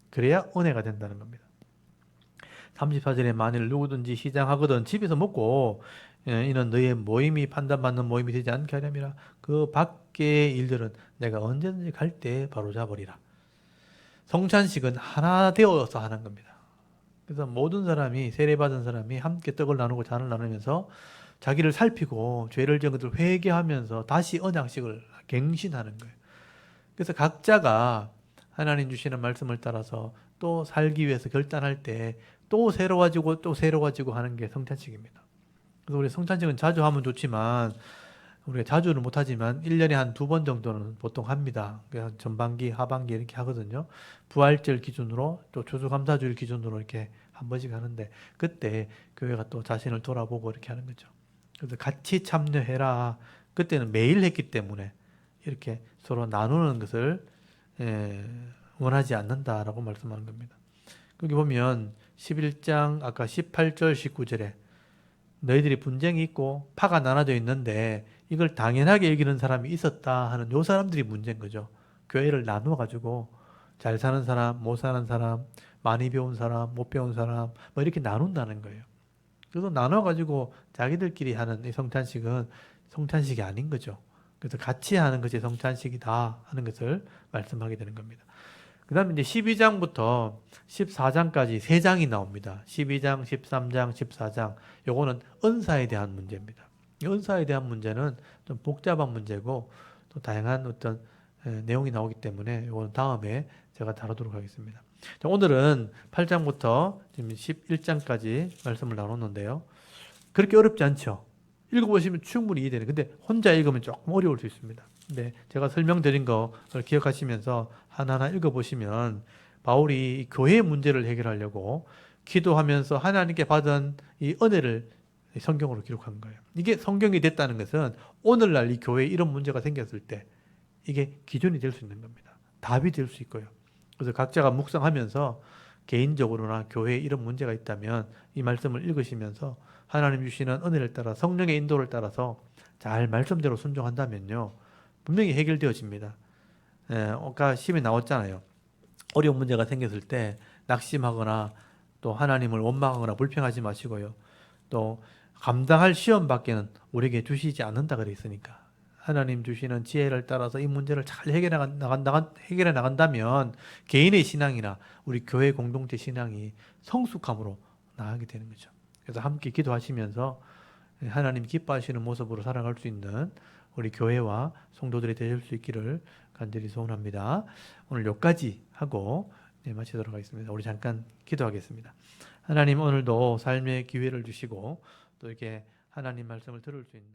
그래야 은혜가 된다는 겁니다. 34절에 만일 누구든지 시장하거든 집에서 먹고 이는 너의 모임이 판단받는 모임이 되지 않게 하려니라. 그 밖의 일들은 내가 언제든지 갈 때 바로 잡으리라. 성찬식은 하나 되어서 하는 겁니다. 그래서 모든 사람이 세례받은 사람이 함께 떡을 나누고 잔을 나누면서 자기를 살피고 죄를 지은 것을 회개하면서 다시 언약식을 갱신하는 거예요. 그래서 각자가 하나님 주시는 말씀을 따라서 또 살기 위해서 결단할 때 또 새로워지고 하는 게 성찬식입니다. 그래서 우리 성찬식은 자주 하면 좋지만 우리가 자주는 못하지만 1년에 한 2번 정도는 보통 합니다. 그래서 전반기, 하반기 이렇게 하거든요. 부활절 기준으로 또 추수감사주일 기준으로 이렇게 한 번씩 하는데 그때 교회가 또 자신을 돌아보고 이렇게 하는 거죠. 그래서 같이 참여해라. 그때는 매일 했기 때문에 이렇게 서로 나누는 것을 원하지 않는다라고 말씀하는 겁니다. 여기 보면 11장 아까 18절 19절에 너희들이 분쟁이 있고 파가 나눠져 있는데 이걸 당연하게 여기는 사람이 있었다 하는 요 사람들이 문제인 거죠. 교회를 나누어 가지고 잘 사는 사람, 못 사는 사람, 많이 배운 사람, 못 배운 사람 뭐 이렇게 나눈다는 거예요. 그래서 나눠 가지고 자기들끼리 하는 이 성찬식은 성찬식이 아닌 거죠. 그래서 같이 하는 것이 성찬식이다 하는 것을 말씀하게 되는 겁니다. 그 다음에 이제 12장부터 14장까지 3장이 나옵니다. 12장, 13장, 14장. 요거는 은사에 대한 문제입니다. 이 은사에 대한 문제는 좀 복잡한 문제고 또 다양한 어떤 내용이 나오기 때문에 요거는 다음에 제가 다루도록 하겠습니다. 자, 오늘은 8장부터 지금 11장까지 말씀을 나눴는데요. 그렇게 어렵지 않죠? 읽어보시면 충분히 이해되는. 근데 혼자 읽으면 조금 어려울 수 있습니다. 근데 제가 설명드린 거를 기억하시면서 하나하나 읽어보시면 바울이 교회의 문제를 해결하려고 기도하면서 하나님께 받은 이 은혜를 성경으로 기록한 거예요. 이게 성경이 됐다는 것은 오늘날 이 교회에 이런 문제가 생겼을 때 이게 기준이 될 수 있는 겁니다. 답이 될 수 있고요. 그래서 각자가 묵상하면서 개인적으로나 교회에 이런 문제가 있다면 이 말씀을 읽으시면서 하나님 주시는 은혜를 따라 성령의 인도를 따라서 잘 말씀대로 순종한다면요. 분명히 해결되어집니다. 아까 시험에 나왔잖아요. 어려운 문제가 생겼을 때 낙심하거나 또 하나님을 원망하거나 불평하지 마시고요. 또 감당할 시험밖에는 우리에게 주시지 않는다 그랬으니까 하나님 주시는 지혜를 따라서 이 문제를 잘 해결해 나간다면 개인의 신앙이나 우리 교회 공동체 신앙이 성숙함으로 나아가게 되는 거죠. 그래서 함께 기도하시면서 하나님 기뻐하시는 모습으로 살아갈 수 있는 우리 교회와 성도들이 되실 수 있기를 간절히 소원합니다. 오늘 여기까지 하고 마치도록 하겠습니다. 우리 잠깐 기도하겠습니다. 하나님 오늘도 삶의 기회를 주시고 또 이렇게 하나님 말씀을 들을 수 있는